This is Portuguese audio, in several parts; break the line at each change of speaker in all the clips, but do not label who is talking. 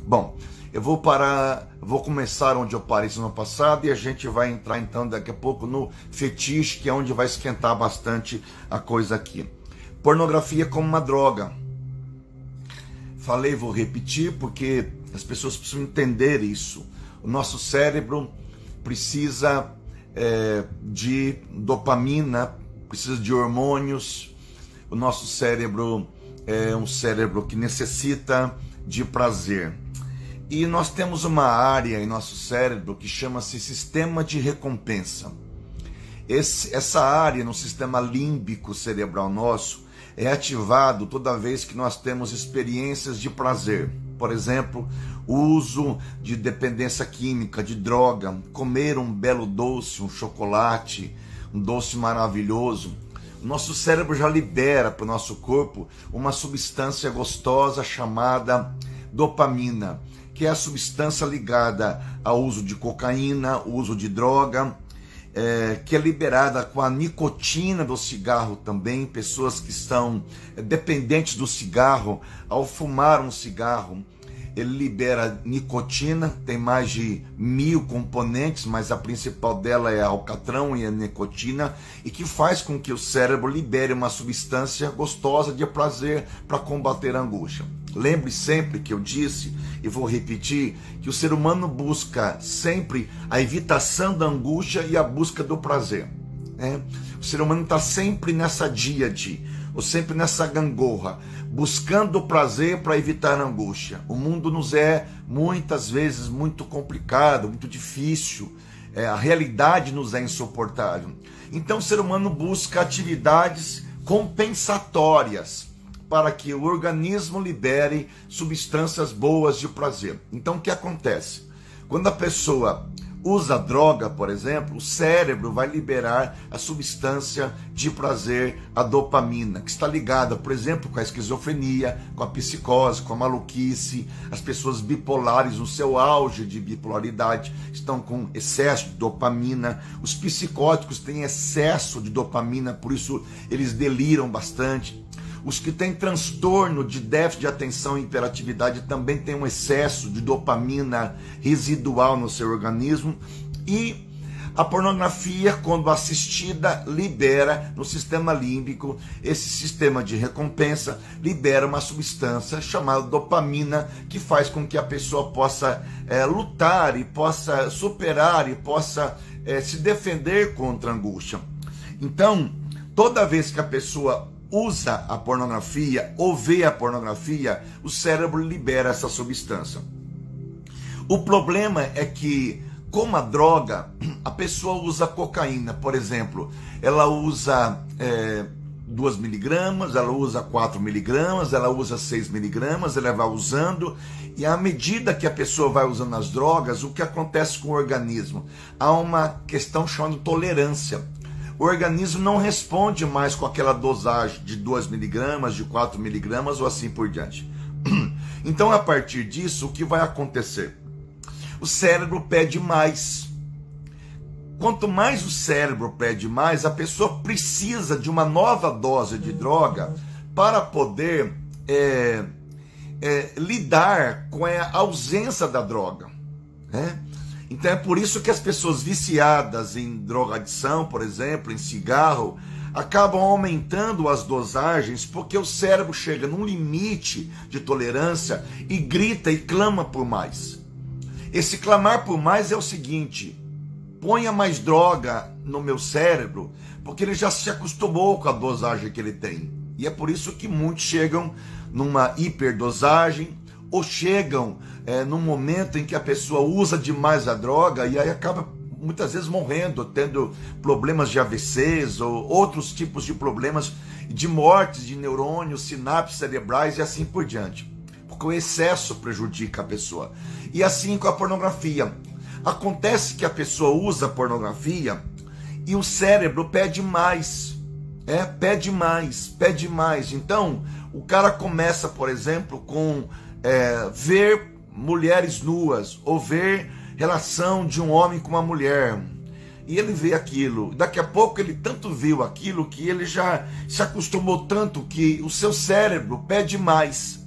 Bom, eu vou começar onde eu parei semana passada e a gente vai entrar então daqui a pouco no fetiche, que é onde vai esquentar bastante a coisa aqui. Pornografia como uma droga. Falei, vou repetir porque as pessoas precisam entender isso. O nosso cérebro precisa de dopamina, precisa de hormônios. O nosso cérebro é um cérebro que necessita de prazer. E nós temos uma área em nosso cérebro que chama-se sistema de recompensa. Essa área no sistema límbico cerebral nosso é ativado toda vez que nós temos experiências de prazer. Por exemplo, o uso de dependência química, de droga, comer um belo doce, um chocolate, um doce maravilhoso. O nosso cérebro já libera para o nosso corpo uma substância gostosa chamada dopamina, que é a substância ligada ao uso de cocaína, o uso de droga, que é liberada com a nicotina do cigarro também. Pessoas que estão dependentes do cigarro, ao fumar um cigarro, ele libera nicotina, tem mais de 1000 componentes, mas a principal dela é alcatrão e a nicotina, e que faz com que o cérebro libere uma substância gostosa de prazer para combater a angústia. Lembre sempre que eu disse, e vou repetir, que o ser humano busca sempre a evitação da angústia e a busca do prazer. O ser humano está sempre nessa díade, ou sempre nessa gangorra, buscando o prazer para evitar a angústia. O mundo nos é muitas vezes muito complicado, muito difícil, a realidade nos é insuportável. Então o ser humano busca atividades compensatórias para que o organismo libere substâncias boas de prazer. Então o que acontece? Quando a pessoa usa droga, por exemplo, o cérebro vai liberar a substância de prazer, a dopamina, que está ligada, por exemplo, com a esquizofrenia, com a psicose, com a maluquice. As pessoas bipolares, no seu auge de bipolaridade, estão com excesso de dopamina. Os psicóticos têm excesso de dopamina, por isso eles deliram bastante. Os que têm transtorno de déficit de atenção e hiperatividade também têm um excesso de dopamina residual no seu organismo. E a pornografia, quando assistida, libera no sistema límbico, esse sistema de recompensa, libera uma substância chamada dopamina, que faz com que a pessoa possa lutar e possa superar e possa se defender contra a angústia. Então, toda vez que a pessoa usa a pornografia ou vê a pornografia, o cérebro libera essa substância. O problema é que, como a droga, a pessoa usa cocaína, por exemplo, ela usa 2 miligramas, ela usa 4 miligramas, ela usa 6 miligramas, ela vai usando, e à medida que a pessoa vai usando as drogas, o que acontece com o organismo? Há uma questão chamada tolerância. O organismo não responde mais com aquela dosagem de 2 miligramas, de 4 miligramas ou assim por diante. Então, a partir disso, o que vai acontecer? O cérebro pede mais. Quanto mais o cérebro pede mais, a pessoa precisa de uma nova dose de droga para poder lidar com a ausência da droga, Então é por isso que as pessoas viciadas em drogadição, por exemplo, em cigarro, acabam aumentando as dosagens, porque o cérebro chega num limite de tolerância e grita e clama por mais. Esse clamar por mais é o seguinte: ponha mais droga no meu cérebro, porque ele já se acostumou com a dosagem que ele tem. E é por isso que muitos chegam numa hiperdosagem, ou chegam num momento em que a pessoa usa demais a droga e aí acaba muitas vezes morrendo, tendo problemas de AVCs ou outros tipos de problemas de mortes de neurônios, sinapses cerebrais e assim por diante. Porque o excesso prejudica a pessoa. E assim com a pornografia. Acontece que a pessoa usa a pornografia e o cérebro pede mais. Pede mais, pede mais. Então, o cara começa, por exemplo, com ver mulheres nuas, ou ver relação de um homem com uma mulher, e ele vê aquilo, daqui a pouco ele tanto viu aquilo que ele já se acostumou tanto que o seu cérebro pede mais,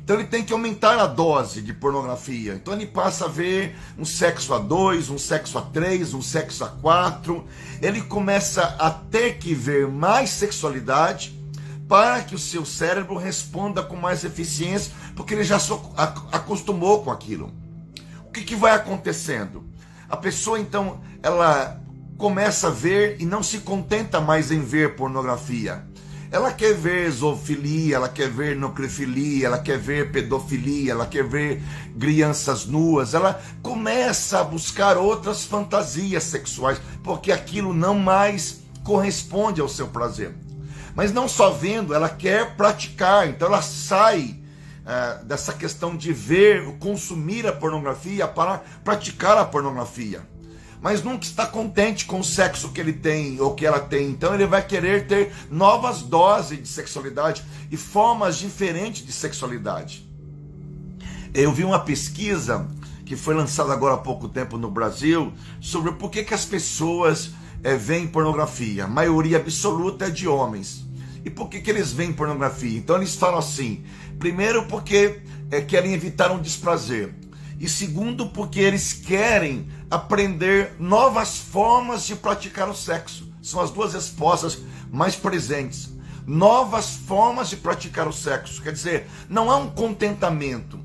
Então ele tem que aumentar a dose de pornografia. Então ele passa a ver um sexo a 2, um sexo a 3, um sexo a 4. Ele começa a ter que ver mais sexualidade para que o seu cérebro responda com mais eficiência, porque ele já acostumou com aquilo. O que vai acontecendo? A pessoa então, ela começa a ver e não se contenta mais em ver pornografia. Ela quer ver zoofilia, ela quer ver necrofilia, ela quer ver pedofilia, ela quer ver crianças nuas. Ela começa a buscar outras fantasias sexuais, porque aquilo não mais corresponde ao seu prazer. Mas não só vendo, ela quer praticar. Então ela sai dessa questão de ver, consumir a pornografia para praticar a pornografia. Mas nunca está contente com o sexo que ele tem ou que ela tem. Então ele vai querer ter novas doses de sexualidade e formas diferentes de sexualidade. Eu vi uma pesquisa que foi lançada agora há pouco tempo no Brasil sobre por que as pessoas veem pornografia. A maioria absoluta é de homens. E por que eles veem pornografia? Então eles falam assim, primeiro porque querem evitar um desprazer. E segundo, porque eles querem aprender novas formas de praticar o sexo. São as duas respostas mais presentes. Novas formas de praticar o sexo. Quer dizer, não há um contentamento.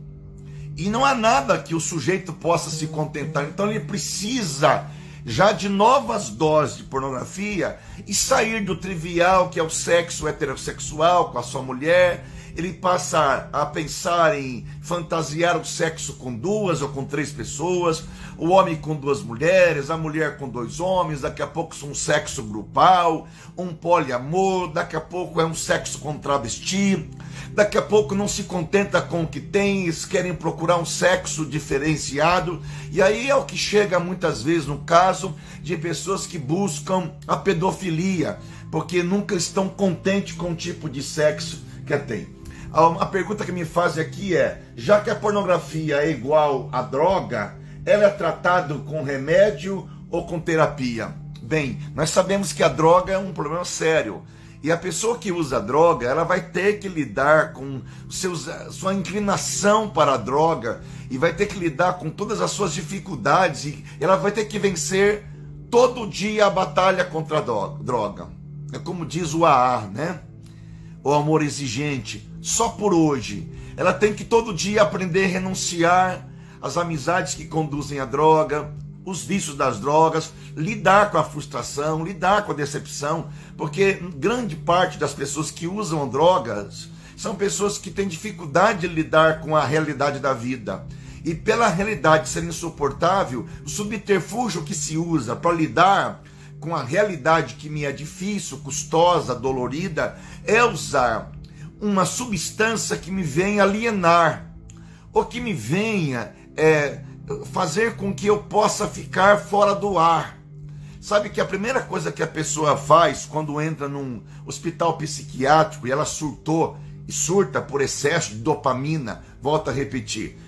E não há nada que o sujeito possa se contentar. Então ele precisa já de novas doses de pornografia e sair do trivial que é o sexo heterossexual com a sua mulher. Ele passa a pensar em fantasiar o sexo com 2 ou com 3 pessoas, o homem com 2 mulheres, a mulher com 2 homens, daqui a pouco é um sexo grupal, um poliamor, daqui a pouco é um sexo com travesti, daqui a pouco não se contenta com o que tem, eles querem procurar um sexo diferenciado, e aí é o que chega muitas vezes no caso de pessoas que buscam a pedofilia, porque nunca estão contentes com o tipo de sexo que tem. A pergunta que me fazem aqui é, já que a pornografia é igual à droga, ela é tratada com remédio ou com terapia? Bem, nós sabemos que a droga é um problema sério. E a pessoa que usa a droga, ela vai ter que lidar com sua inclinação para a droga e vai ter que lidar com todas as suas dificuldades e ela vai ter que vencer todo dia a batalha contra a droga. É como diz o AA, né? O amor exigente, só por hoje. Ela tem que todo dia aprender a renunciar às amizades que conduzem à droga, os vícios das drogas, lidar com a frustração, lidar com a decepção, porque grande parte das pessoas que usam drogas são pessoas que têm dificuldade de lidar com a realidade da vida. E pela realidade ser insuportável, o subterfúgio que se usa para lidar com a realidade que me é difícil, custosa, dolorida, é usar uma substância que me venha alienar, ou que me venha fazer com que eu possa ficar fora do ar. Sabe que a primeira coisa que a pessoa faz quando entra num hospital psiquiátrico e ela surtou, e surta por excesso de dopamina, volta a repetir,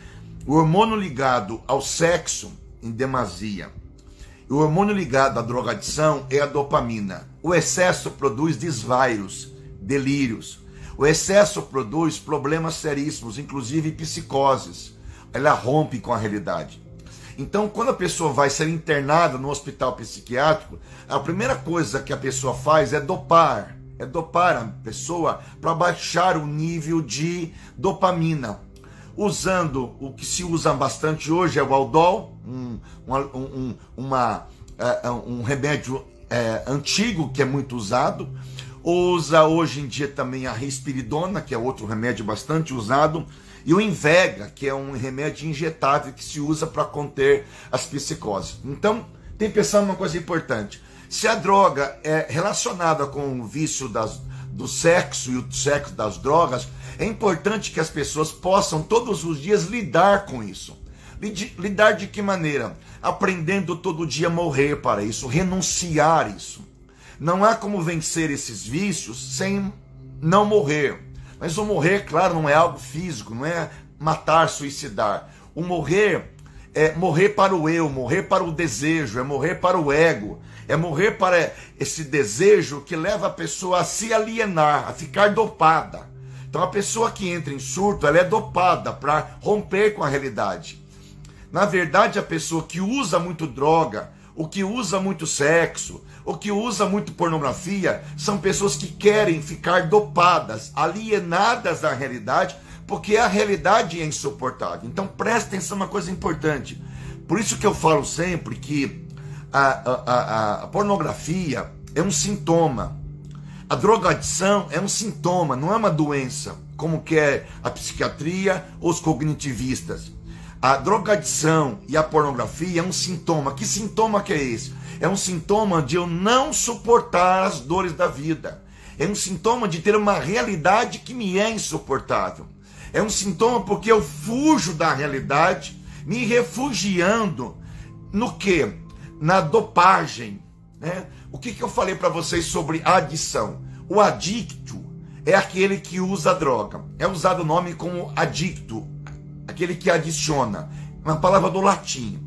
o hormônio ligado ao sexo em demasia, o hormônio ligado à drogadição é a dopamina. O excesso produz desvaios, delírios. O excesso produz problemas seríssimos, inclusive psicoses. Ela rompe com a realidade. Então, quando a pessoa vai ser internada no hospital psiquiátrico, a primeira coisa que a pessoa faz é dopar. É dopar a pessoa para baixar o nível de dopamina. Usando o que se usa bastante hoje é o Haldol, um remédio antigo que é muito usado. Usa hoje em dia também a risperidona, que é outro remédio bastante usado, e o Invega, que é um remédio injetável que se usa para conter as psicoses. Então, tem que pensar numa coisa importante. Se a droga é relacionada com o vício do sexo e o sexo das drogas, é importante que as pessoas possam todos os dias lidar com isso. Lidar de que maneira? Aprendendo todo dia a morrer para isso, renunciar isso. Não há como vencer esses vícios sem não morrer. Mas o morrer, claro, não é algo físico, não é matar, suicidar. O morrer é morrer para o eu, morrer para o desejo, é morrer para o ego, é morrer para esse desejo que leva a pessoa a se alienar, a ficar dopada. Então a pessoa que entra em surto, ela é dopada para romper com a realidade. Na verdade, a pessoa que usa muito droga, o que usa muito sexo, o que usa muito pornografia, são pessoas que querem ficar dopadas, alienadas da realidade, porque a realidade é insuportável. Então presta atenção, uma coisa importante. Por isso que eu falo sempre que a pornografia é um sintoma. A drogadição é um sintoma, não é uma doença, como quer a psiquiatria ou os cognitivistas. A drogadição e a pornografia é um sintoma. Que sintoma que é esse? É um sintoma de eu não suportar as dores da vida. É um sintoma de ter uma realidade que me é insuportável. É um sintoma porque eu fujo da realidade, me refugiando no quê? Na dopagem, né? O que eu falei para vocês sobre adição? O adicto é aquele que usa droga. É usado o nome como adicto, aquele que adiciona. Uma palavra do latim.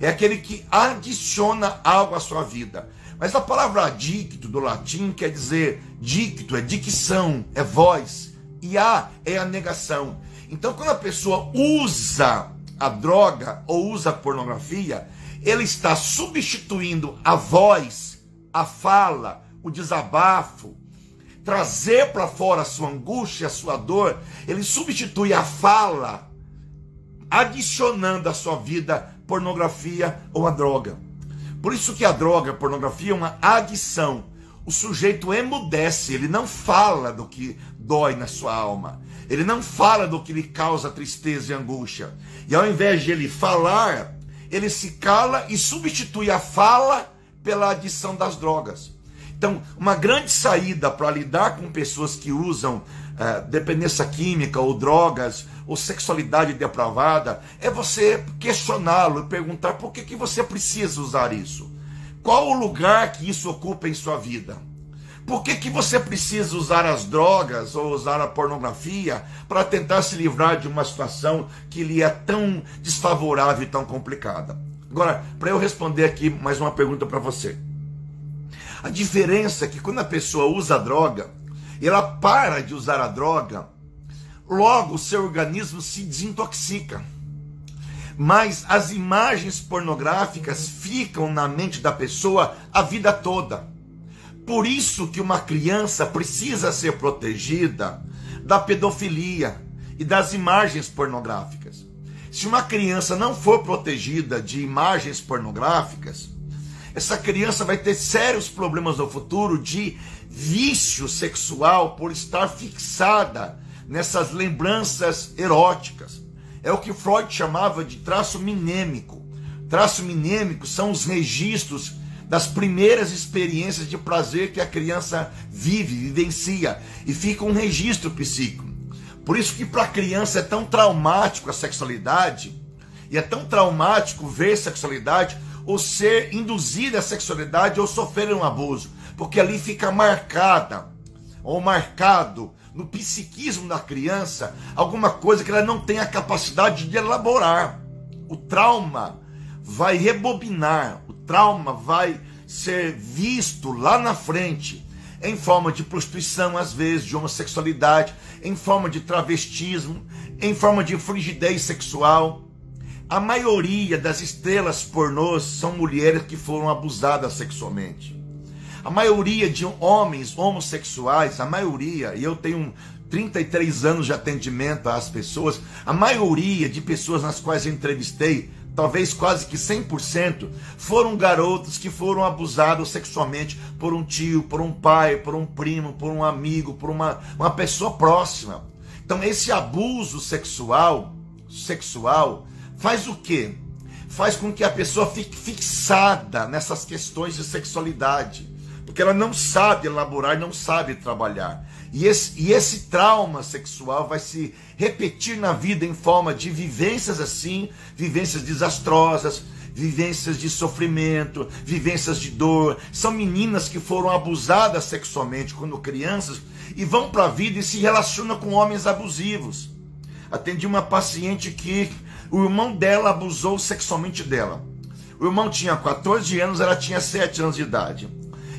É aquele que adiciona algo à sua vida. Mas a palavra adicto do latim quer dizer dicto, é dicção, é voz. E a é a negação. Então quando a pessoa usa a droga ou usa a pornografia, ele está substituindo a voz, a fala, o desabafo, trazer para fora a sua angústia, a sua dor. Ele substitui a fala, adicionando à sua vida pornografia ou a droga. Por isso que a droga, a pornografia é uma adição. O sujeito emudece, ele não fala do que dói na sua alma. Ele não fala do que lhe causa tristeza e angústia. E ao invés de ele falar, ele se cala e substitui a fala pela adição das drogas. Então, uma grande saída para lidar com pessoas que usam dependência química ou drogas ou sexualidade depravada é você questioná-lo e perguntar por que você precisa usar isso. Qual o lugar que isso ocupa em sua vida? Por que você precisa usar as drogas ou usar a pornografia para tentar se livrar de uma situação que lhe é tão desfavorável e tão complicada? Agora, para eu responder aqui mais uma pergunta para você. A diferença é que quando a pessoa usa a droga, e ela para de usar a droga, logo o seu organismo se desintoxica. Mas as imagens pornográficas ficam na mente da pessoa a vida toda. Por isso que uma criança precisa ser protegida da pedofilia e das imagens pornográficas. Se uma criança não for protegida de imagens pornográficas, essa criança vai ter sérios problemas no futuro de vício sexual por estar fixada nessas lembranças eróticas. É o que Freud chamava de traço minêmico. Traço minêmico são os registros das primeiras experiências de prazer que a criança vivencia, e fica um registro psíquico. Por isso que para a criança é tão traumático a sexualidade, e é tão traumático ver sexualidade, ou ser induzida à sexualidade, ou sofrer um abuso, porque ali fica marcada, ou marcado no psiquismo da criança, alguma coisa que ela não tem a capacidade de elaborar. O trauma vai rebobinar, o trauma vai ser visto lá na frente, em forma de prostituição, às vezes, de homossexualidade, em forma de travestismo, em forma de frigidez sexual. A maioria das estrelas pornôs são mulheres que foram abusadas sexualmente. A maioria de homens homossexuais, a maioria, e eu tenho 33 anos de atendimento às pessoas, a maioria de pessoas nas quais eu entrevistei, talvez quase que 100%, foram garotos que foram abusados sexualmente por um tio, por um pai, por um primo, por um amigo, por uma pessoa próxima. Então esse abuso sexual faz o quê? Faz com que a pessoa fique fixada nessas questões de sexualidade, porque ela não sabe elaborar, não sabe trabalhar. E esse trauma sexual vai se repetir na vida em forma de vivências assim, vivências desastrosas, vivências de sofrimento, vivências de dor. São meninas que foram abusadas sexualmente quando crianças e vão para a vida e se relacionam com homens abusivos. Atendi uma paciente que o irmão dela abusou sexualmente dela. O irmão tinha 14 anos, ela tinha 7 anos de idade.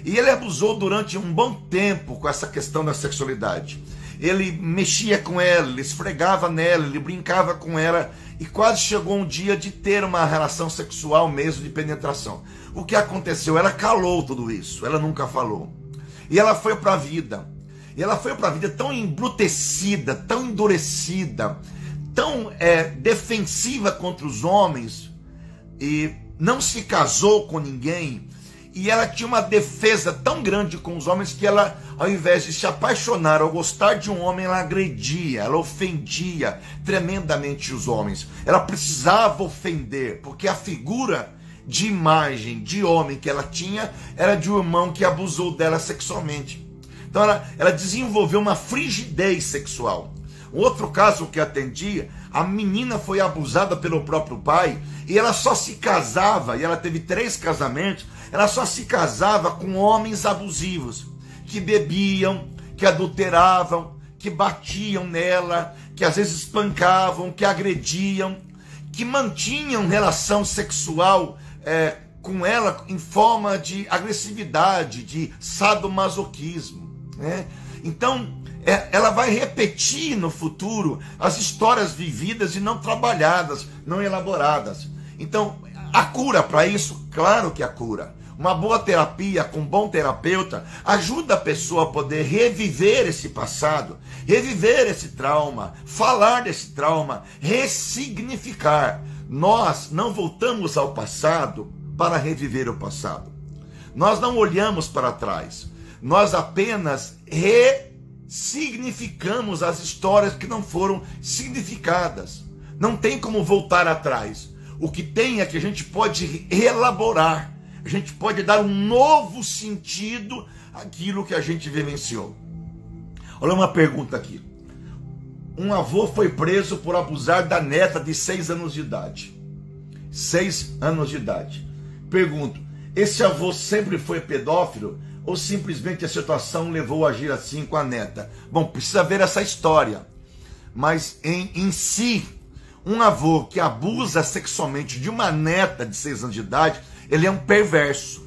E ele abusou durante um bom tempo com essa questão da sexualidade. ele mexia com ela, ele esfregava nela, ele brincava com ela, e quase chegou um dia de ter uma relação sexual mesmo, de penetração. O que aconteceu? Ela calou tudo isso, ela nunca falou. E ela foi para a vida. E ela foi para a vida tão embrutecida, tão endurecida, tão defensiva contra os homens, e não se casou com ninguém. E ela tinha uma defesa tão grande com os homens que ela, ao invés de se apaixonar ou gostar de um homem, ela agredia, ela ofendia tremendamente os homens. Ela precisava ofender, porque a figura de imagem de homem que ela tinha era de um irmão que abusou dela sexualmente. Então ela desenvolveu uma frigidez sexual. Outro caso que atendia, a menina foi abusada pelo próprio pai e ela só se casava, e ela teve 3 casamentos, ela só se casava com homens abusivos, que bebiam, que adulteravam, que batiam nela, que às vezes espancavam, que agrediam, que mantinham relação sexual com ela em forma de agressividade, de sadomasoquismo, né? Então, ela vai repetir no futuro as histórias vividas e não trabalhadas, não elaboradas. Então, a cura para isso? Claro que a cura. Uma boa terapia com um bom terapeuta ajuda a pessoa a poder reviver esse passado, reviver esse trauma, falar desse trauma, ressignificar. Nós não voltamos ao passado para reviver o passado. Nós não olhamos para trás. Nós apenas ressignificamos as histórias que não foram significadas. Não tem como voltar atrás. O que tem é que a gente pode elaborar. A gente pode dar um novo sentido àquilo que a gente vivenciou. Olha uma pergunta aqui. Um avô foi preso por abusar da neta de 6 anos de idade. 6 anos de idade. Pergunto, esse avô sempre foi pedófilo ou simplesmente a situação levou a agir assim com a neta? Bom, precisa ver essa história. Mas em si, um avô que abusa sexualmente de uma neta de 6 anos de idade, ele é um perverso.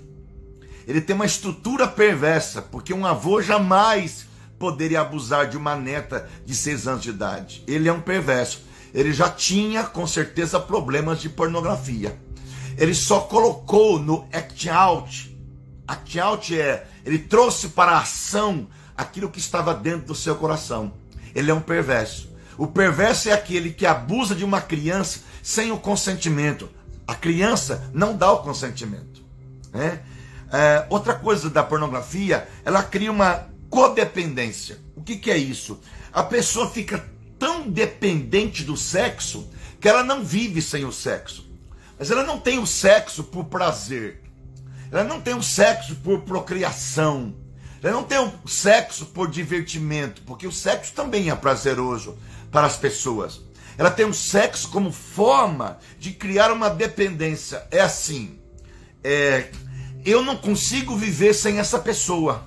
Ele tem uma estrutura perversa, porque um avô jamais poderia abusar de uma neta de 6 anos de idade. Ele é um perverso. Ele já tinha, com certeza, problemas de pornografia. Ele só colocou no act out. Act out ele trouxe para a ação aquilo que estava dentro do seu coração. Ele é um perverso. O perverso é aquele que abusa de uma criança sem o consentimento. A criança não dá o consentimento, né? Outra coisa da pornografia, ela cria uma codependência. O que é isso? A pessoa fica tão dependente do sexo que ela não vive sem o sexo. Mas ela não tem o sexo por prazer. Ela não tem o sexo por procriação. Ela não tem o sexo por divertimento, porque o sexo também é prazeroso para as pessoas. Ela tem o sexo como forma de criar uma dependência. É assim, eu não consigo viver sem essa pessoa.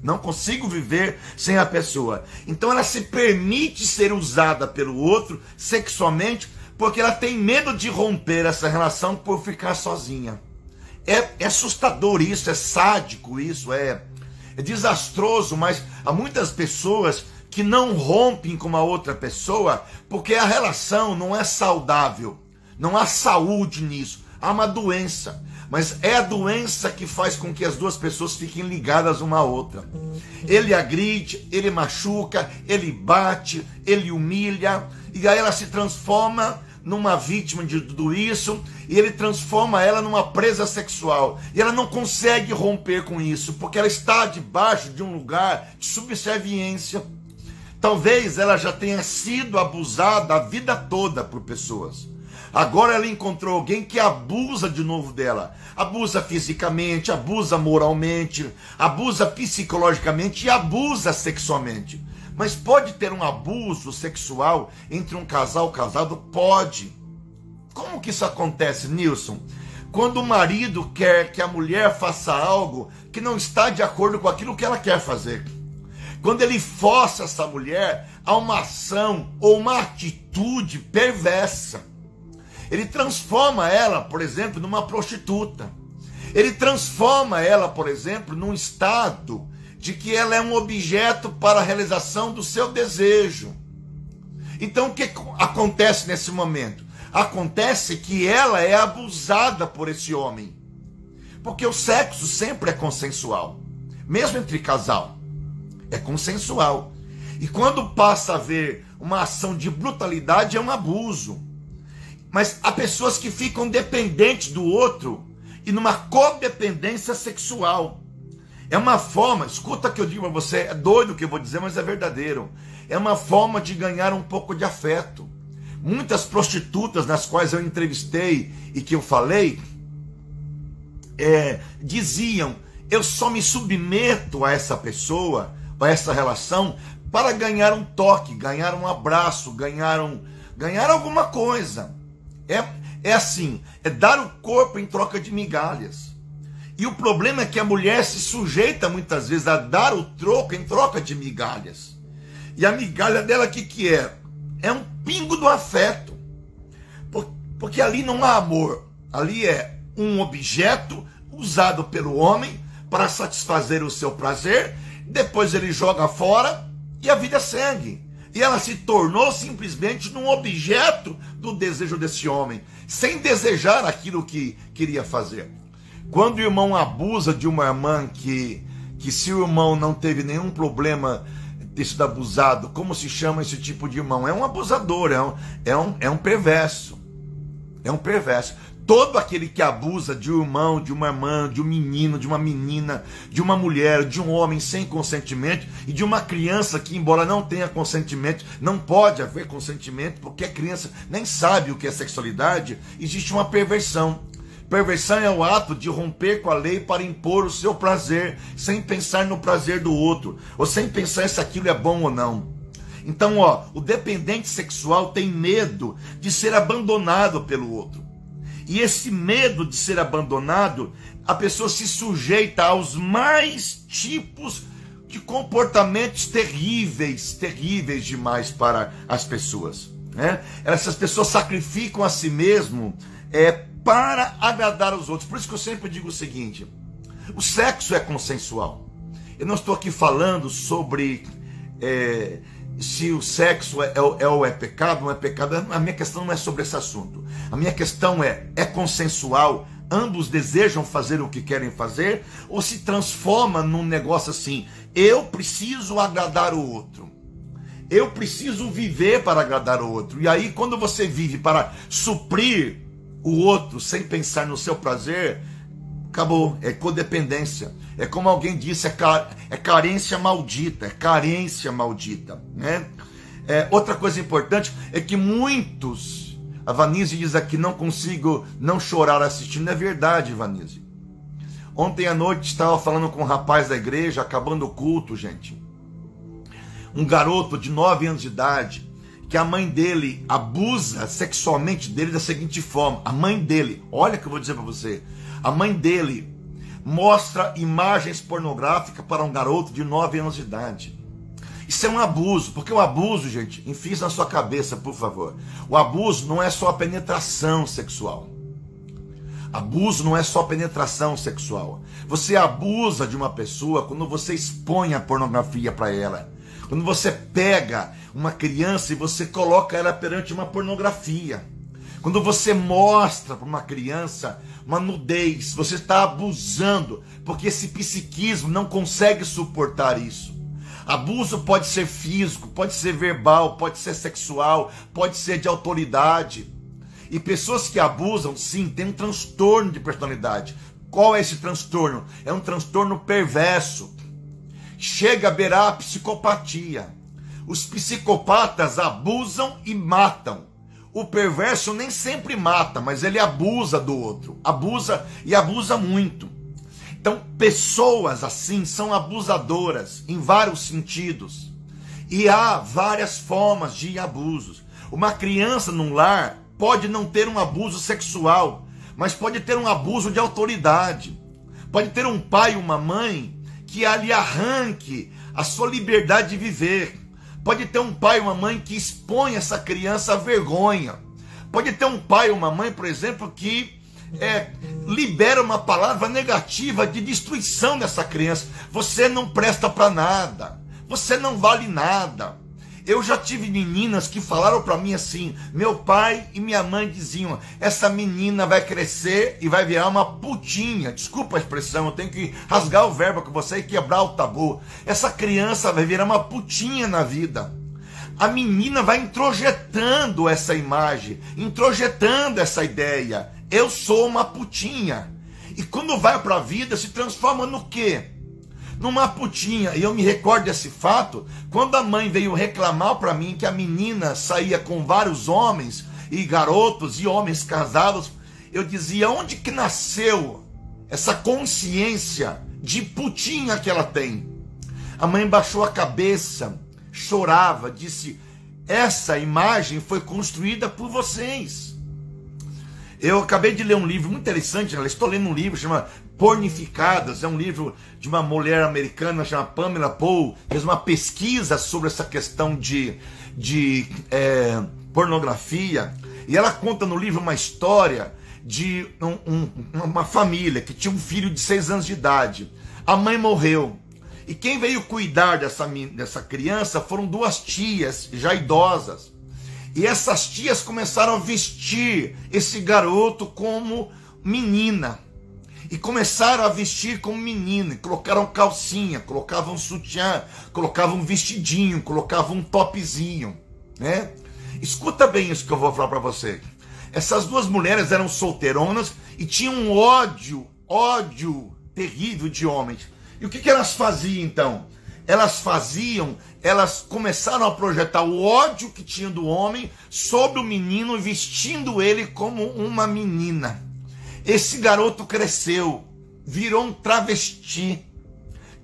Não consigo viver sem a pessoa. Então ela se permite ser usada pelo outro sexualmente, porque ela tem medo de romper essa relação por ficar sozinha. É assustador isso, é sádico isso, é desastroso, mas há muitas pessoas que não rompem com uma outra pessoa porque a relação não é saudável, não há saúde nisso, há uma doença, mas é a doença que faz com que as duas pessoas fiquem ligadas uma à outra. Ele agride, ele machuca, ele bate, ele humilha, e aí ela se transforma numa vítima de tudo isso, e ele transforma ela numa presa sexual, e ela não consegue romper com isso, porque ela está debaixo de um lugar de subserviência. Talvez ela já tenha sido abusada a vida toda por pessoas. Agora ela encontrou alguém que abusa de novo dela. Abusa fisicamente, abusa moralmente, abusa psicologicamente e abusa sexualmente. Mas pode ter um abuso sexual entre um casal casado? Pode. Como que isso acontece, Nilson? Quando o marido quer que a mulher faça algo que não está de acordo com aquilo que ela quer fazer. Quando ele força essa mulher a uma ação ou uma atitude perversa. Ele transforma ela, por exemplo, numa prostituta. Ele transforma ela, por exemplo, num estado de que ela é um objeto para a realização do seu desejo. Então o que acontece nesse momento? Acontece que ela é abusada por esse homem. Porque o sexo sempre é consensual. Mesmo entre casal, é consensual. E quando passa a haver uma ação de brutalidade, é um abuso. Mas há pessoas que ficam dependentes do outro e numa codependência sexual. É uma forma, escuta o que eu digo para você, é doido o que eu vou dizer, mas é verdadeiro. É uma forma de ganhar um pouco de afeto. Muitas prostitutas nas quais eu entrevistei e que eu falei, diziam, eu só me submeto a essa pessoa, a essa relação, para ganhar um toque, ganhar um abraço, ganhar alguma coisa. É assim, é dar o corpo em troca de migalhas. E o problema é que a mulher se sujeita muitas vezes a dar o troco em troca de migalhas. E a migalha dela, o que é? É um pingo do afeto. Porque ali não há amor. Ali é um objeto usado pelo homem para satisfazer o seu prazer. Depois ele joga fora e a vida segue. E ela se tornou simplesmente num objeto do desejo desse homem, sem desejar aquilo que queria fazer. Quando o irmão abusa de uma irmã que se o irmão não teve nenhum problema de ter sido abusado, como se chama esse tipo de irmão? É um abusador, é um perverso. É um perverso. Todo aquele que abusa de um irmão, de uma irmã, de um menino, de uma menina, de uma mulher, de um homem sem consentimento e de uma criança que, embora não tenha consentimento, não pode haver consentimento, porque a criança nem sabe o que é sexualidade, existe uma perversão. Perversão é o ato de romper com a lei para impor o seu prazer, sem pensar no prazer do outro, ou sem pensar se aquilo é bom ou não. Então, o dependente sexual tem medo de ser abandonado pelo outro. E esse medo de ser abandonado, a pessoa se sujeita aos mais tipos de comportamentos terríveis demais para as pessoas. Essas pessoas sacrificam a si mesmo para agradar os outros. Por isso que eu sempre digo o seguinte, o sexo é consensual. Eu não estou aqui falando sobre se o sexo é pecado, não é pecado. A minha questão não é sobre esse assunto. A minha questão é consensual? Ambos desejam fazer o que querem fazer? Ou se transforma num negócio assim, eu preciso agradar o outro, eu preciso viver para agradar o outro. E aí quando você vive para suprir o outro sem pensar no seu prazer, acabou, é codependência. É como alguém disse, é carência maldita, né? Outra coisa importante é que muitos, a Vanise diz aqui, não consigo não chorar assistindo. É verdade, Vanise. Ontem à noite estava falando com um rapaz da igreja, acabando o culto, gente. Um garoto de 9 anos de idade, que a mãe dele abusa sexualmente dele da seguinte forma. A mãe dele, olha o que eu vou dizer para você, a mãe dele mostra imagens pornográficas para um garoto de 9 anos de idade. Isso é um abuso, porque o abuso, gente, enfia isso na sua cabeça, por favor. O abuso não é só a penetração sexual. Abuso não é só penetração sexual. Você abusa de uma pessoa quando você expõe a pornografia para ela. Quando você pega uma criança e você coloca ela perante uma pornografia. Quando você mostra para uma criança uma nudez, você está abusando, porque esse psiquismo não consegue suportar isso. Abuso pode ser físico, pode ser verbal, pode ser sexual, pode ser de autoridade. E pessoas que abusam, sim, têm um transtorno de personalidade. Qual é esse transtorno? É um transtorno perverso. Chega a beirar a psicopatia. Os psicopatas abusam e matam. O perverso nem sempre mata, mas ele abusa do outro. Abusa e abusa muito. Então, pessoas assim são abusadoras em vários sentidos. E há várias formas de abusos. Uma criança num lar pode não ter um abuso sexual, mas pode ter um abuso de autoridade. Pode ter um pai e uma mãe que lhe arranque a sua liberdade de viver. Pode ter um pai e uma mãe que expõe essa criança à vergonha. Pode ter um pai e uma mãe, por exemplo, que libera uma palavra negativa de destruição dessa criança. Você não presta para nada, você não vale nada. Eu já tive meninas que falaram para mim assim, meu pai e minha mãe diziam, essa menina vai crescer e vai virar uma putinha. Desculpa a expressão, eu tenho que rasgar o verbo com você e quebrar o tabu. Essa criança vai virar uma putinha na vida. A menina vai introjetando essa imagem, introjetando essa ideia. Eu sou uma putinha. E quando vai para a vida, se transforma no quê? Numa putinha. E eu me recordo desse fato, quando a mãe veio reclamar para mim que a menina saía com vários homens, e garotos, e homens casados, eu dizia, onde que nasceu essa consciência de putinha que ela tem? A mãe baixou a cabeça, chorava, disse, essa imagem foi construída por vocês. Eu acabei de ler um livro muito interessante, estou lendo um livro, chama Pornificadas, é um livro de uma mulher americana, chama Pamela Paul, fez uma pesquisa sobre essa questão de pornografia, e ela conta no livro uma história de uma família que tinha um filho de 6 anos de idade. A mãe morreu, e quem veio cuidar dessa criança foram 2 tias já idosas. E essas tias começaram a vestir esse garoto como menina. E começaram a vestir como menina. E colocaram calcinha, colocavam sutiã, colocavam um vestidinho, colocavam um topzinho, né? Escuta bem isso que eu vou falar para você. Essas 2 mulheres eram solteironas e tinham um ódio terrível de homens. E o que elas faziam então? Elas começaram a projetar o ódio que tinham do homem sobre o menino, vestindo ele como uma menina. Esse garoto cresceu, virou um travesti,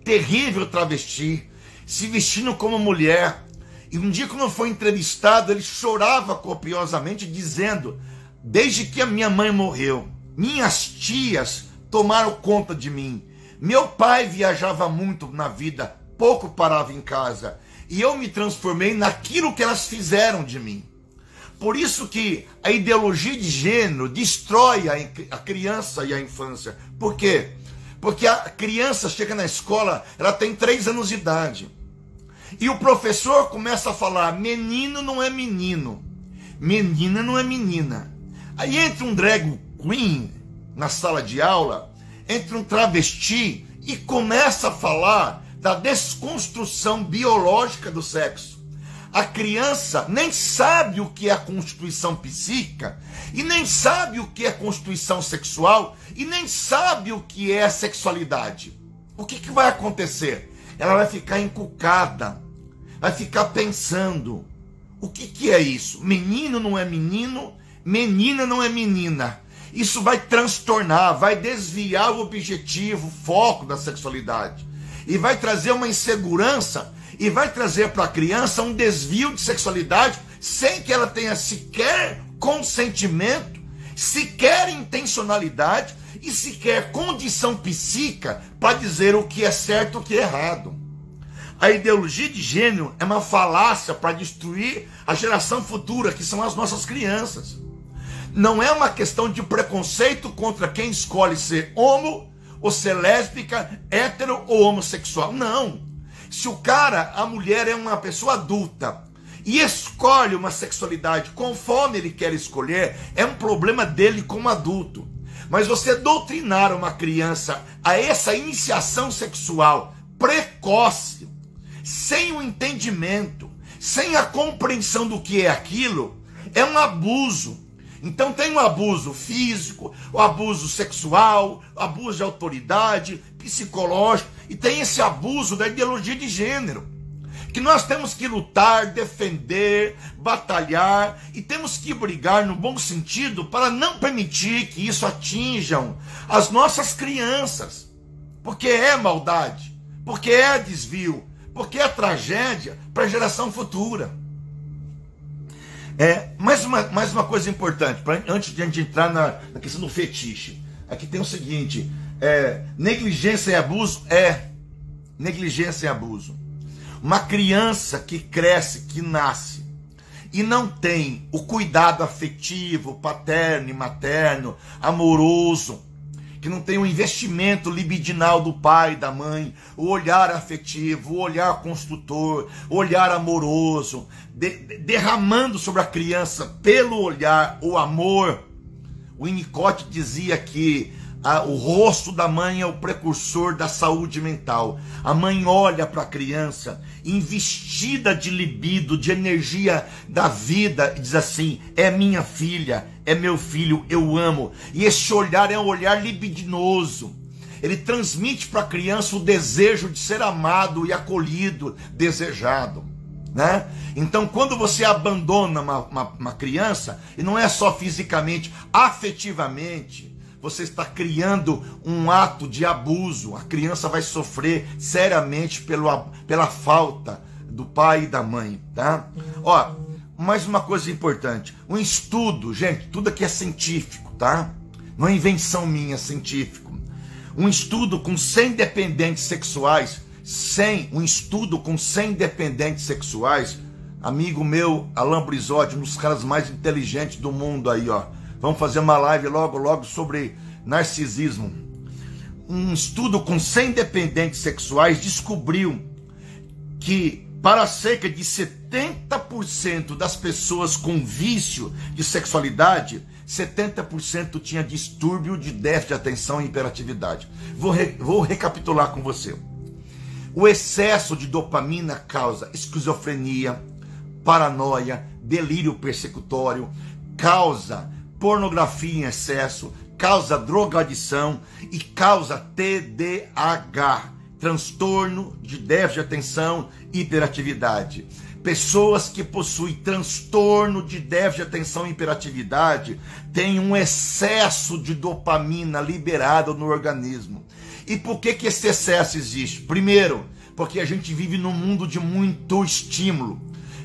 terrível travesti, se vestindo como mulher. E um dia, quando foi entrevistado, ele chorava copiosamente, dizendo, desde que a minha mãe morreu, minhas tias tomaram conta de mim. Meu pai viajava muito na vida, pouco parava em casa, e eu me transformei naquilo que elas fizeram de mim. Por isso que a ideologia de gênero destrói a criança e a infância. Por quê? Porque a criança chega na escola, ela tem 3 anos de idade, e o professor começa a falar, menino não é menino, menina não é menina. Aí entra um drag queen na sala de aula, entra um travesti e começa a falar da desconstrução biológica do sexo. A criança nem sabe o que é a constituição psíquica, e nem sabe o que é constituição sexual, e nem sabe o que é a sexualidade. O que vai acontecer? Ela vai ficar encucada, vai ficar pensando, o que é isso? Menino não é menino, menina não é menina. Isso vai transtornar, vai desviar o objetivo, o foco da sexualidade. E vai trazer uma insegurança, e vai trazer para a criança um desvio de sexualidade, sem que ela tenha sequer consentimento, sequer intencionalidade, e sequer condição psíquica para dizer o que é certo e o que é errado. A ideologia de gênero é uma falácia para destruir a geração futura, que são as nossas crianças. Não é uma questão de preconceito contra quem escolhe ser homo, ou ser lésbica, hétero ou homossexual. Não. Se o cara, a mulher é uma pessoa adulta e escolhe uma sexualidade conforme ele quer escolher, é um problema dele como adulto. Mas você doutrinar uma criança a essa iniciação sexual precoce, sem o entendimento, sem a compreensão do que é aquilo, é um abuso. Então tem o abuso físico, o abuso sexual, o abuso de autoridade, psicológico, e tem esse abuso da ideologia de gênero, que nós temos que lutar, defender, batalhar, e temos que brigar no bom sentido para não permitir que isso atinjam as nossas crianças, porque é maldade, porque é desvio, porque é tragédia para a geração futura. Mais uma coisa importante, antes de a gente entrar na questão do fetiche. Aqui tem o seguinte, negligência e abuso negligência e abuso. Uma criança que cresce, que nasce, e não tem o cuidado afetivo, paterno e materno, amoroso, que não tem o investimento libidinal do pai e da mãe, o olhar afetivo, o olhar construtor, o olhar amoroso, derramando sobre a criança pelo olhar o amor. O Winnicott dizia que o rosto da mãe é o precursor da saúde mental. A mãe olha para a criança investida de libido, de energia da vida, e diz assim: é minha filha, é meu filho, eu amo. E esse olhar é um olhar libidinoso. Ele transmite para a criança o desejo de ser amado e acolhido, desejado, né? Então, quando você abandona uma criança, e não é só fisicamente, afetivamente, você está criando um ato de abuso. A criança vai sofrer seriamente pela falta do pai e da mãe, tá? Ó, mais uma coisa importante. Um estudo, gente, tudo aqui é científico, tá? Não é invenção minha, é científico. Um estudo com 100 dependentes sexuais, um estudo com 100 dependentes sexuais, amigo meu, Alain Brizotti, um dos caras mais inteligentes do mundo aí, ó. Vamos fazer uma live logo sobre narcisismo. Um estudo com 100 dependentes sexuais descobriu que para cerca de 70% das pessoas com vício de sexualidade, 70% tinha distúrbio de déficit de atenção e hiperatividade. Vou recapitular com você. O excesso de dopamina causa esquizofrenia, paranoia, delírio persecutório, causa pornografia em excesso, causa drogadição e causa TDAH, transtorno de déficit de atenção e hiperatividade. Pessoas que possuem transtorno de déficit de atenção e hiperatividade têm um excesso de dopamina liberado no organismo. E por que esse excesso existe? Primeiro, porque a gente vive num mundo de muito estímulo.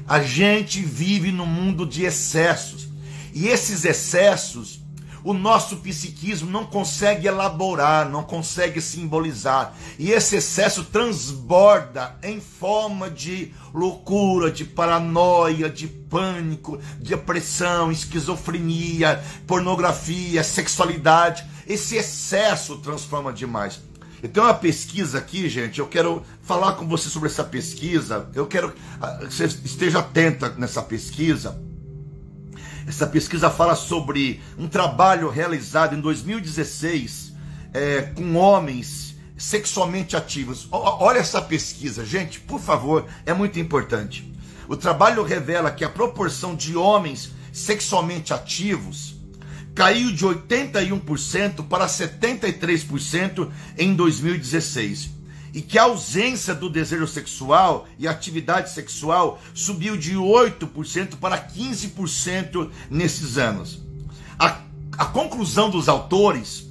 A gente vive num mundo de excessos. E esses excessos, o nosso psiquismo não consegue elaborar, não consegue simbolizar. E esse excesso transborda em forma de loucura, de paranoia, de pânico, de depressão, esquizofrenia, pornografia, sexualidade. Esse excesso transforma demais. Eu tenho uma pesquisa aqui, gente, eu quero falar com você sobre essa pesquisa. Eu quero que você esteja atenta nessa pesquisa. Essa pesquisa fala sobre um trabalho realizado em 2016 com homens sexualmente ativos. Olha essa pesquisa, gente, por favor, é muito importante. O trabalho revela que a proporção de homens sexualmente ativos caiu de 81% para 73% em 2016. E que a ausência do desejo sexual e atividade sexual subiu de 8% para 15% nesses anos. A conclusão dos autores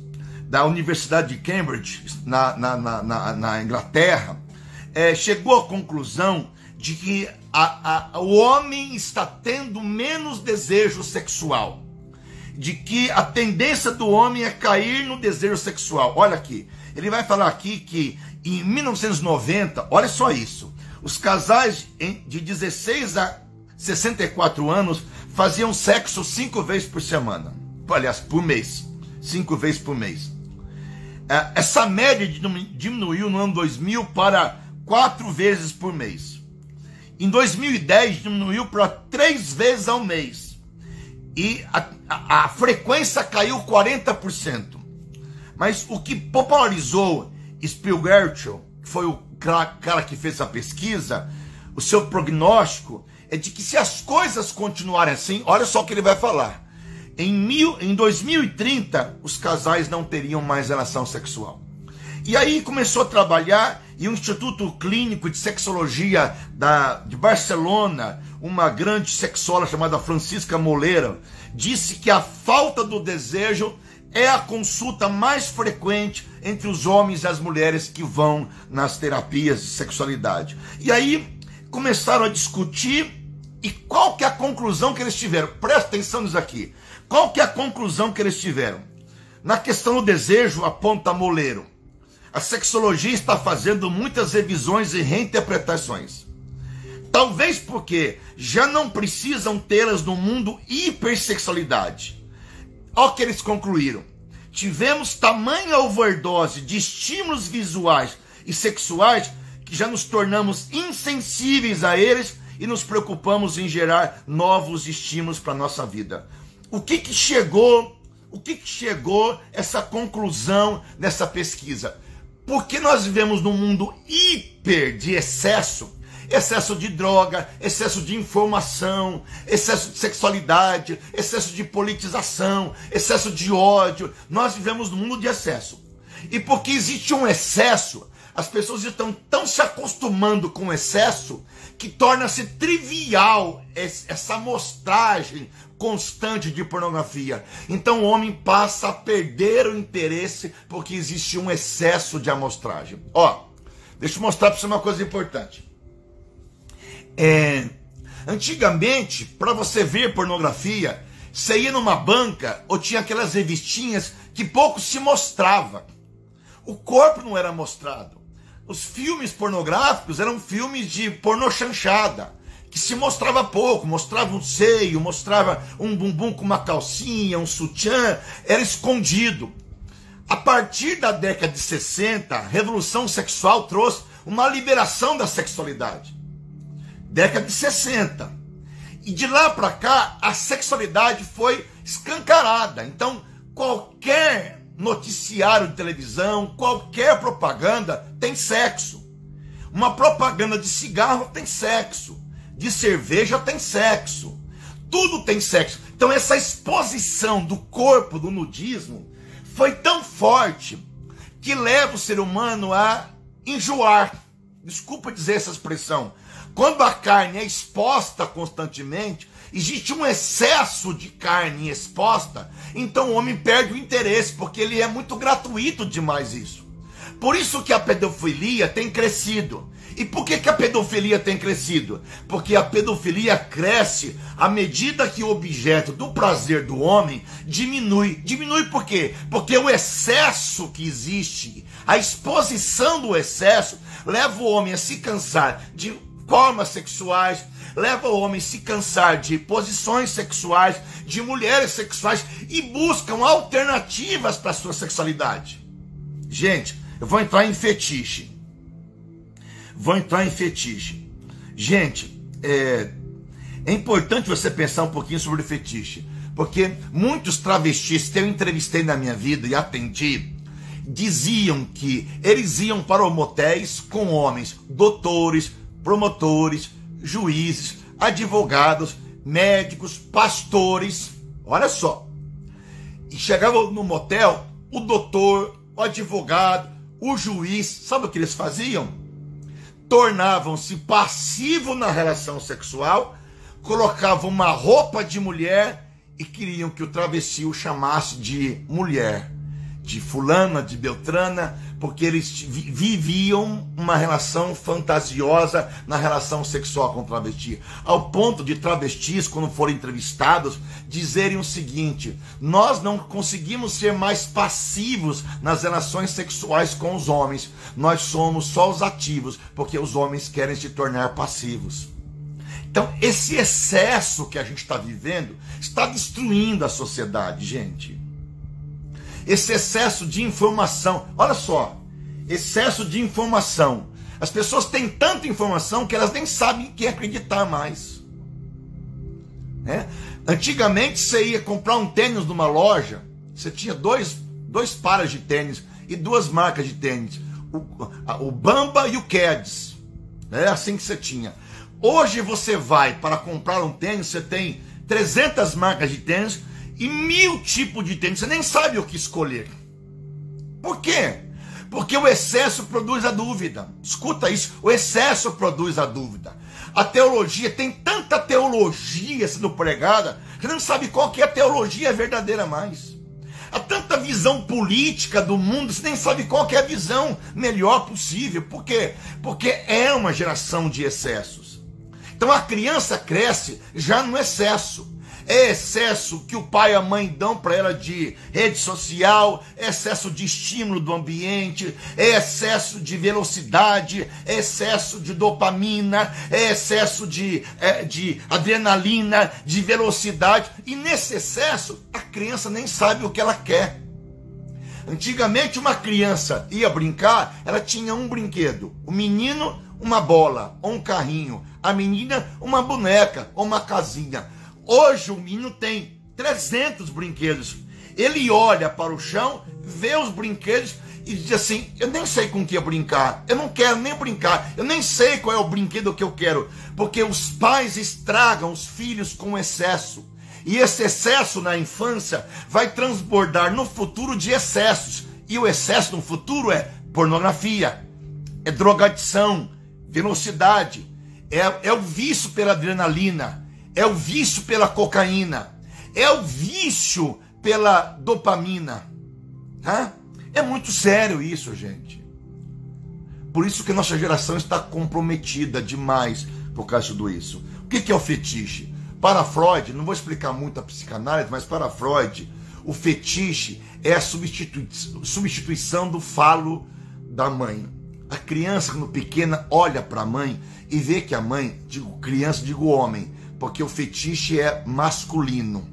da Universidade de Cambridge, na Inglaterra, chegou à conclusão de que o homem está tendo menos desejo sexual, de que a tendência do homem é cair no desejo sexual. Olha aqui, ele vai falar aqui que em 1990, olha só isso, os casais de 16 a 64 anos faziam sexo 5 vezes por semana. Aliás, por mês. 5 vezes por mês. Essa média diminuiu no ano 2000 para 4 vezes por mês. Em 2010 diminuiu para 3 vezes ao mês. E a frequência caiu 40%. Mas o que popularizou Spielberg, que foi o cara que fez a pesquisa, o seu prognóstico é de que se as coisas continuarem assim, olha só o que ele vai falar. Em 2030, os casais não teriam mais relação sexual. E aí começou a trabalhar, e o Instituto Clínico de Sexologia de Barcelona, uma grande sexóloga chamada Francisca Moleira, disse que a falta do desejo é a consulta mais frequente entre os homens e as mulheres que vão nas terapias de sexualidade. E aí começaram a discutir, e qual que é a conclusão que eles tiveram? Presta atenção nisso aqui. Qual que é a conclusão que eles tiveram? Na questão do desejo, aponta Moleiro, a sexologia está fazendo muitas revisões e reinterpretações. Talvez porque já não precisam tê-las no mundo hipersexualidade. Olha o que eles concluíram. Tivemos tamanha overdose de estímulos visuais e sexuais que já nos tornamos insensíveis a eles e nos preocupamos em gerar novos estímulos para a nossa vida. O que chegou essa conclusão nessa pesquisa? Porque nós vivemos num mundo hiper de excesso de droga, excesso de informação, excesso de sexualidade, excesso de politização, excesso de ódio. Nós vivemos num mundo de excesso. E porque existe um excesso, as pessoas estão tão se acostumando com o excesso que torna-se trivial essa amostragem constante de pornografia. Então o homem passa a perder o interesse porque existe um excesso de amostragem. Ó, deixa eu mostrar para você uma coisa importante. Antigamente, para você ver pornografia, você ia numa banca ou tinha aquelas revistinhas que pouco se mostrava. O corpo não era mostrado. Os filmes pornográficos eram filmes de pornochanchada, que se mostrava pouco, mostrava um seio, mostrava um bumbum com uma calcinha, um sutiã, era escondido. A partir da década de 60, a revolução sexual trouxe uma liberação da sexualidade. Década de 60. E de lá para cá, a sexualidade foi escancarada. Então, qualquer noticiário de televisão, qualquer propaganda tem sexo. Uma propaganda de cigarro tem sexo. De cerveja tem sexo. Tudo tem sexo. Então, essa exposição do corpo, do nudismo, foi tão forte que leva o ser humano a enjoar. Desculpa dizer essa expressão. Quando a carne é exposta constantemente, existe um excesso de carne exposta, então o homem perde o interesse, porque ele é muito gratuito demais isso. Por isso que a pedofilia tem crescido. E por que a pedofilia tem crescido? Porque a pedofilia cresce à medida que o objeto do prazer do homem diminui. Diminui por quê? Porque o excesso que existe, a exposição do excesso, leva o homem a se cansar de formas sexuais, leva o homem a se cansar de posições sexuais, de mulheres sexuais, e buscam alternativas para a sua sexualidade. Gente, eu vou entrar em fetiche. Gente, é importante você pensar um pouquinho sobre o fetiche, porque muitos travestis que eu entrevistei na minha vida e atendi, diziam que eles iam para motéis com homens, doutores, promotores, juízes, advogados, médicos, pastores, olha só. E chegavam no motel, o doutor, o advogado, o juiz, sabe o que eles faziam? Tornavam-se passivos na relação sexual, colocavam uma roupa de mulher e queriam que o travesti o chamasse de mulher, de fulana, de beltrana, porque eles viviam uma relação fantasiosa na relação sexual com o travesti, ao ponto de travestis, quando forem entrevistados, dizerem o seguinte: nós não conseguimos ser mais passivos nas relações sexuais com os homens, nós somos só os ativos, porque os homens querem se tornar passivos. Então, esse excesso que a gente está vivendo está destruindo a sociedade, gente. Esse excesso de informação, olha só, excesso de informação. As pessoas têm tanta informação que elas nem sabem em quem acreditar mais. Antigamente você ia comprar um tênis numa loja, você tinha dois pares de tênis e duas marcas de tênis, o Bamba e o Keds. É assim que você tinha. Hoje você vai para comprar um tênis, você tem 300 marcas de tênis e 1000 tipos de tênis, você nem sabe o que escolher. Por quê? Porque o excesso produz a dúvida. Escuta isso, o excesso produz a dúvida. A teologia, tem tanta teologia sendo pregada, que você não sabe qual que é a teologia verdadeira mais. Há tanta visão política do mundo, você nem sabe qual que é a visão melhor possível. Por quê? Porque é uma geração de excessos. Então a criança cresce já no excesso. é excesso que o pai e a mãe dão para ela de rede social, é excesso de estímulo do ambiente, é excesso de velocidade, é excesso de dopamina, é excesso de adrenalina, de velocidade, e nesse excesso a criança nem sabe o que ela quer. Antigamente uma criança ia brincar, ela tinha um brinquedo, o menino uma bola ou um carrinho, a menina uma boneca ou uma casinha. Hoje o menino tem 300 brinquedos. Ele olha para o chão, vê os brinquedos e diz assim: eu nem sei com o que eu brincar, eu não quero nem brincar, eu nem sei qual é o brinquedo que eu quero, porque os pais estragam os filhos com excesso. E esse excesso na infância vai transbordar no futuro de excessos. E o excesso no futuro é pornografia, é drogadição, velocidade, é o vício pela adrenalina, é o vício pela cocaína, é o vício pela dopamina. É muito sério isso, gente. Por isso que nossa geração está comprometida demais por causa de tudo isso. O que é o fetiche? Para Freud, não vou explicar muito a psicanálise, mas para Freud, o fetiche é a substituição do falo da mãe. A criança, quando pequena, olha para a mãe e vê que a mãe, digo criança, digo homem, porque o fetiche é masculino.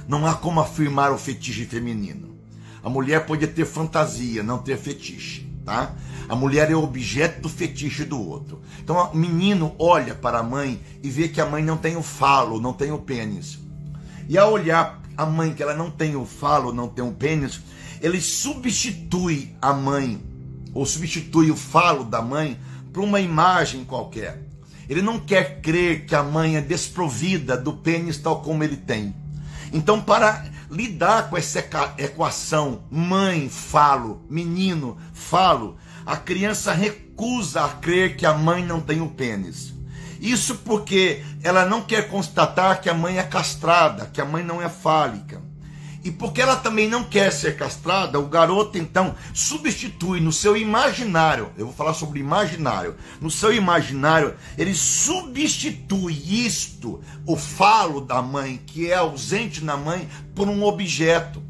Não há como afirmar o fetiche feminino. A mulher pode ter fantasia, não ter fetiche, tá? A mulher é o objeto do fetiche do outro. Então o menino olha para a mãe e vê que a mãe não tem o falo, não tem o pênis. E ao olhar a mãe que ela não tem o falo, não tem o pênis, ele substitui a mãe, ou substitui o falo da mãe por uma imagem qualquer. Ele não quer crer que a mãe é desprovida do pênis tal como ele tem. Então, para lidar com essa equação mãe, falo, menino, falo, a criança recusa a crer que a mãe não tem o pênis. Isso porque ela não quer constatar que a mãe é castrada, que a mãe não é fálica. E porque ela também não quer ser castrada, o garoto então substitui no seu imaginário, eu vou falar sobre imaginário, no seu imaginário ele substitui isto, o falo da mãe, que é ausente na mãe, por um objeto,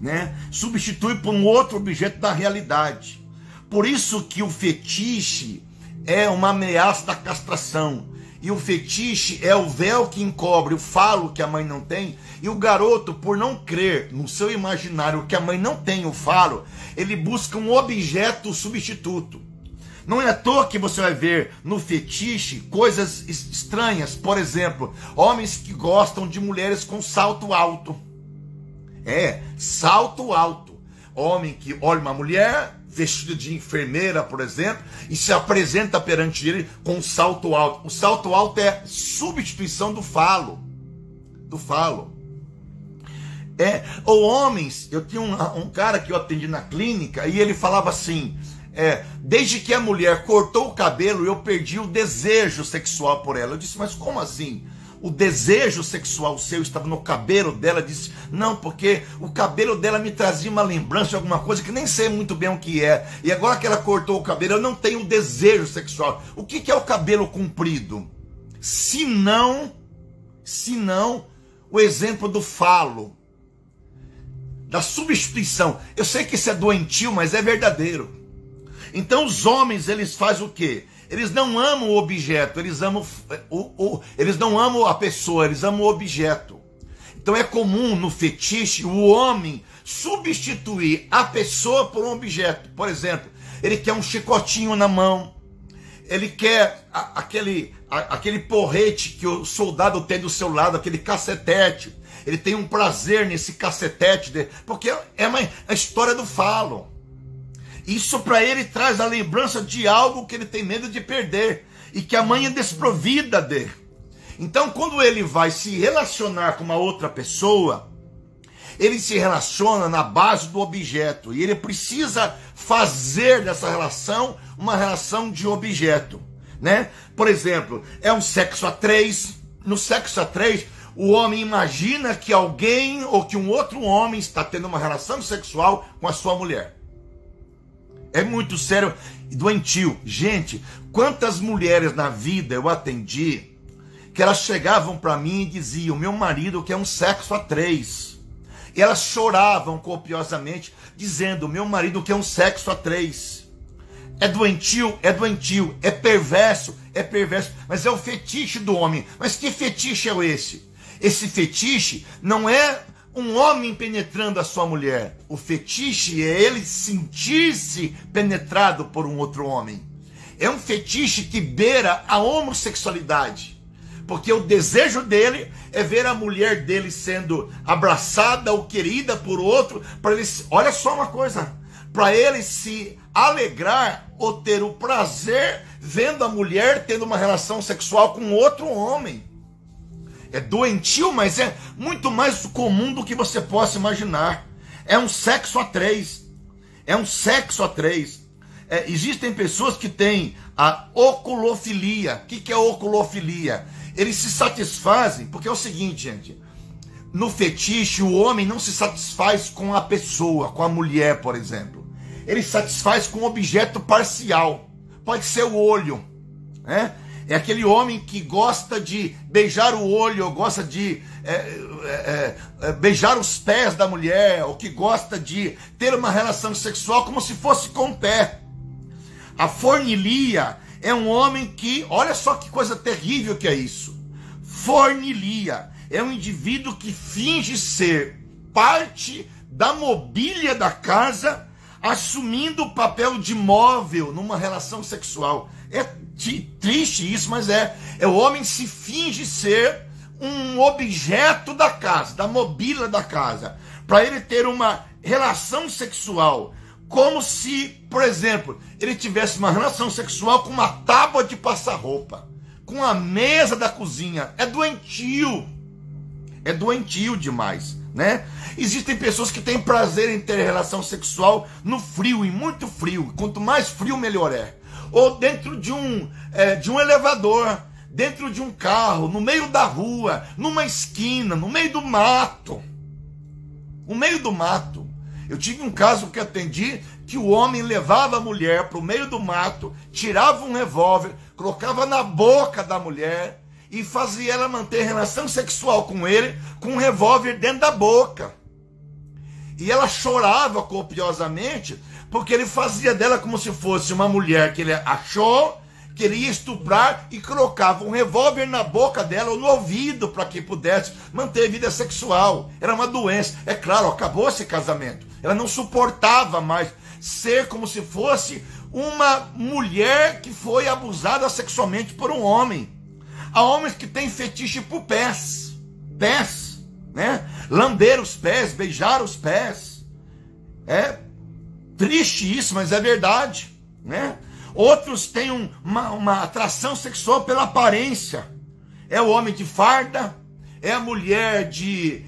né? Substitui por um outro objeto da realidade. Por isso que o fetiche é uma ameaça da castração. E o fetiche é o véu que encobre o falo que a mãe não tem. E o garoto, por não crer no seu imaginário que a mãe não tem o falo, ele busca um objeto substituto. Não é à toa que você vai ver no fetiche coisas estranhas. Por exemplo, homens que gostam de mulheres com salto alto. Salto alto. Homem que olha uma mulher vestida de enfermeira, por exemplo, e se apresenta perante ele com um salto alto. O salto alto é substituição do falo. Do falo. Ou homens, eu tinha um cara que eu atendi na clínica e ele falava assim: desde que a mulher cortou o cabelo, eu perdi o desejo sexual por ela. Eu disse: mas como assim? O desejo sexual seu estava no cabelo dela? Disse: não, porque o cabelo dela me trazia uma lembrança de alguma coisa que nem sei muito bem o que é. E agora que ela cortou o cabelo, eu não tenho desejo sexual. O que é o cabelo comprido? Se não o exemplo do falo, da substituição. Eu sei que isso é doentio, mas é verdadeiro. Então os homens, eles fazem o quê? Eles não amam o objeto, eles amam eles não amam a pessoa, eles amam o objeto. Então é comum no fetiche o homem substituir a pessoa por um objeto. Por exemplo, ele quer um chicotinho na mão, ele quer aquele porrete que o soldado tem do seu lado, aquele cacetete. Ele tem um prazer nesse cacetete dele, porque é a história do falo. Isso para ele traz a lembrança de algo que ele tem medo de perder e que a mãe é desprovida dele. Então, quando ele vai se relacionar com uma outra pessoa, ele se relaciona na base do objeto e ele precisa fazer dessa relação uma relação de objeto, né? Por exemplo, é um sexo a três. No sexo a três, o homem imagina que alguém ou que um outro homem está tendo uma relação sexual com a sua mulher. É muito sério e doentio. Gente, quantas mulheres na vida eu atendi que elas chegavam para mim e diziam: meu marido quer um sexo a 3. E elas choravam copiosamente, dizendo: meu marido quer um sexo a 3. É doentio, é perverso, mas é o fetiche do homem. Mas que fetiche é esse? Esse fetiche não é um homem penetrando a sua mulher. O fetiche é ele sentir-se penetrado por um outro homem. É um fetiche que beira a homossexualidade. Porque o desejo dele é ver a mulher dele sendo abraçada ou querida por outro, para ele, olha só uma coisa, para ele se alegrar ou ter o prazer vendo a mulher tendo uma relação sexual com outro homem. É doentio, mas é muito mais comum do que você possa imaginar. É um sexo a 3. É um sexo a 3. Existem pessoas que têm a oculofilia. O que é oculofilia? Eles se satisfazem, porque é o seguinte, gente. No fetiche, o homem não se satisfaz com a pessoa, com a mulher, por exemplo. Ele se satisfaz com um objeto parcial. Pode ser o olho, né? É aquele homem que gosta de beijar o olho, ou gosta de beijar os pés da mulher, ou que gosta de ter uma relação sexual como se fosse com o pé. A fornilia é um homem que, olha só que coisa terrível que é isso. Fornilia é um indivíduo que finge ser parte da mobília da casa, assumindo o papel de móvel numa relação sexual. É triste isso, mas é o homem se finge ser um objeto da casa, da mobília da casa, para ele ter uma relação sexual, como se, por exemplo, ele tivesse uma relação sexual com uma tábua de passar roupa, com a mesa da cozinha. É doentio demais, né? Existem pessoas que têm prazer em ter relação sexual no frio, em muito frio. Quanto mais frio, melhor é. Ou dentro de um elevador, dentro de um carro, no meio da rua, numa esquina, no meio do mato. No meio do mato. Eu tive um caso que atendi, que o homem levava a mulher para o meio do mato, tirava um revólver, colocava na boca da mulher e fazia ela manter relação sexual com ele, com um revólver dentro da boca. E ela chorava copiosamente, porque ele fazia dela como se fosse uma mulher que ele achou, queria estuprar, e colocava um revólver na boca dela ou no ouvido para que pudesse manter vida sexual. Era uma doença. É claro, acabou esse casamento. Ela não suportava mais ser como se fosse uma mulher que foi abusada sexualmente por um homem. Há homens que têm fetiche por pés, né? Lamber os pés, beijar os pés. É triste isso, mas é verdade, né? Outros têm uma atração sexual pela aparência. É o homem de farda, é a mulher de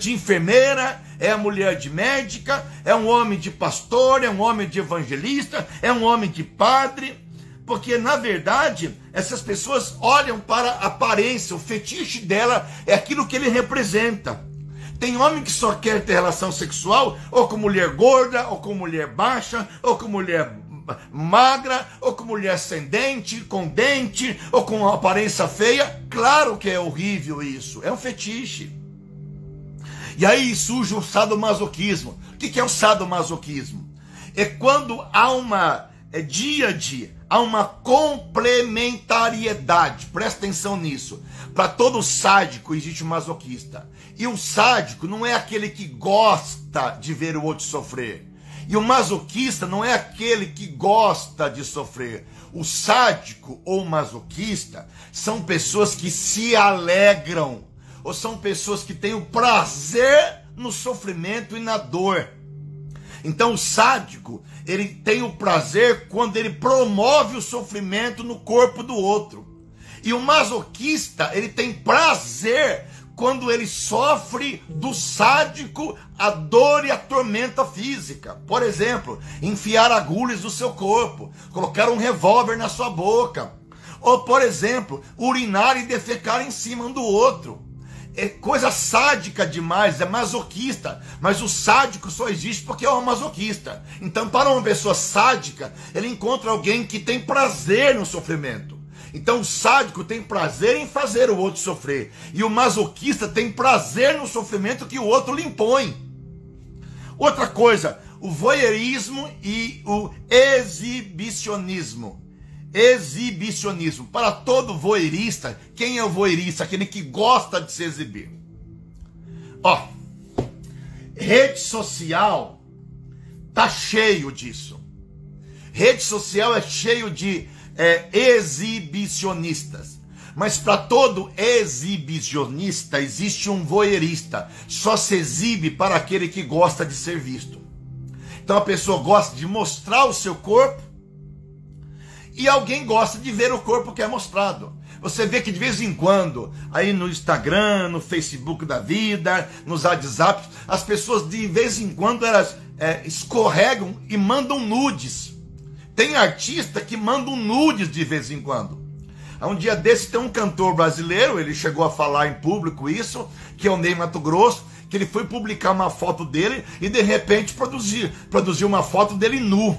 enfermeira, é a mulher de médica, é um homem de pastor, é um homem de evangelista, é um homem de padre. Porque, na verdade, essas pessoas olham para a aparência, o fetiche dela é aquilo que ele representa. Tem homem que só quer ter relação sexual ou com mulher gorda, ou com mulher baixa, ou com mulher magra, ou com mulher sem dente, com dente, ou com uma aparência feia. Claro que é horrível isso, é um fetiche. E aí surge o sadomasoquismo. O que é o sadomasoquismo? É quando há uma há uma complementariedade. Presta atenção nisso. Para todo sádico existe um masoquista. E o sádico não é aquele que gosta de ver o outro sofrer. E o masoquista não é aquele que gosta de sofrer. O sádico ou masoquista são pessoas que se alegram, ou são pessoas que têm o prazer no sofrimento e na dor. Então o sádico, ele tem o prazer quando ele promove o sofrimento no corpo do outro. E o masoquista, ele tem prazer quando ele sofre do sádico a dor e a tormenta física. Por exemplo, enfiar agulhas no seu corpo, colocar um revólver na sua boca. Ou, por exemplo, urinar e defecar em cima um do outro. É coisa sádica demais, é masoquista. Mas o sádico só existe porque é um masoquista. Então, para uma pessoa sádica, ele encontra alguém que tem prazer no sofrimento. Então o sádico tem prazer em fazer o outro sofrer. E o masoquista tem prazer no sofrimento que o outro lhe impõe. Outra coisa, o voyeurismo e o exibicionismo. Exibicionismo. Para todo voyeurista, quem é o voyeurista? Aquele que gosta de se exibir. Ó, rede social tá cheio disso. Rede social é cheio de exibicionistas. Mas para todo exibicionista existe um voyeurista. Só se exibe para aquele que gosta de ser visto. Então a pessoa gosta de mostrar o seu corpo e alguém gosta de ver o corpo que é mostrado. Você vê que de vez em quando, aí no Instagram, no Facebook da vida, nos WhatsApp, as pessoas de vez em quando elas escorregam e mandam nudes. Tem artista que mandam nudes de vez em quando. Há um dia desse tem um cantor brasileiro, ele chegou a falar em público isso, que é o Ney Matogrosso, que ele foi publicar uma foto dele e de repente produziu uma foto dele nu.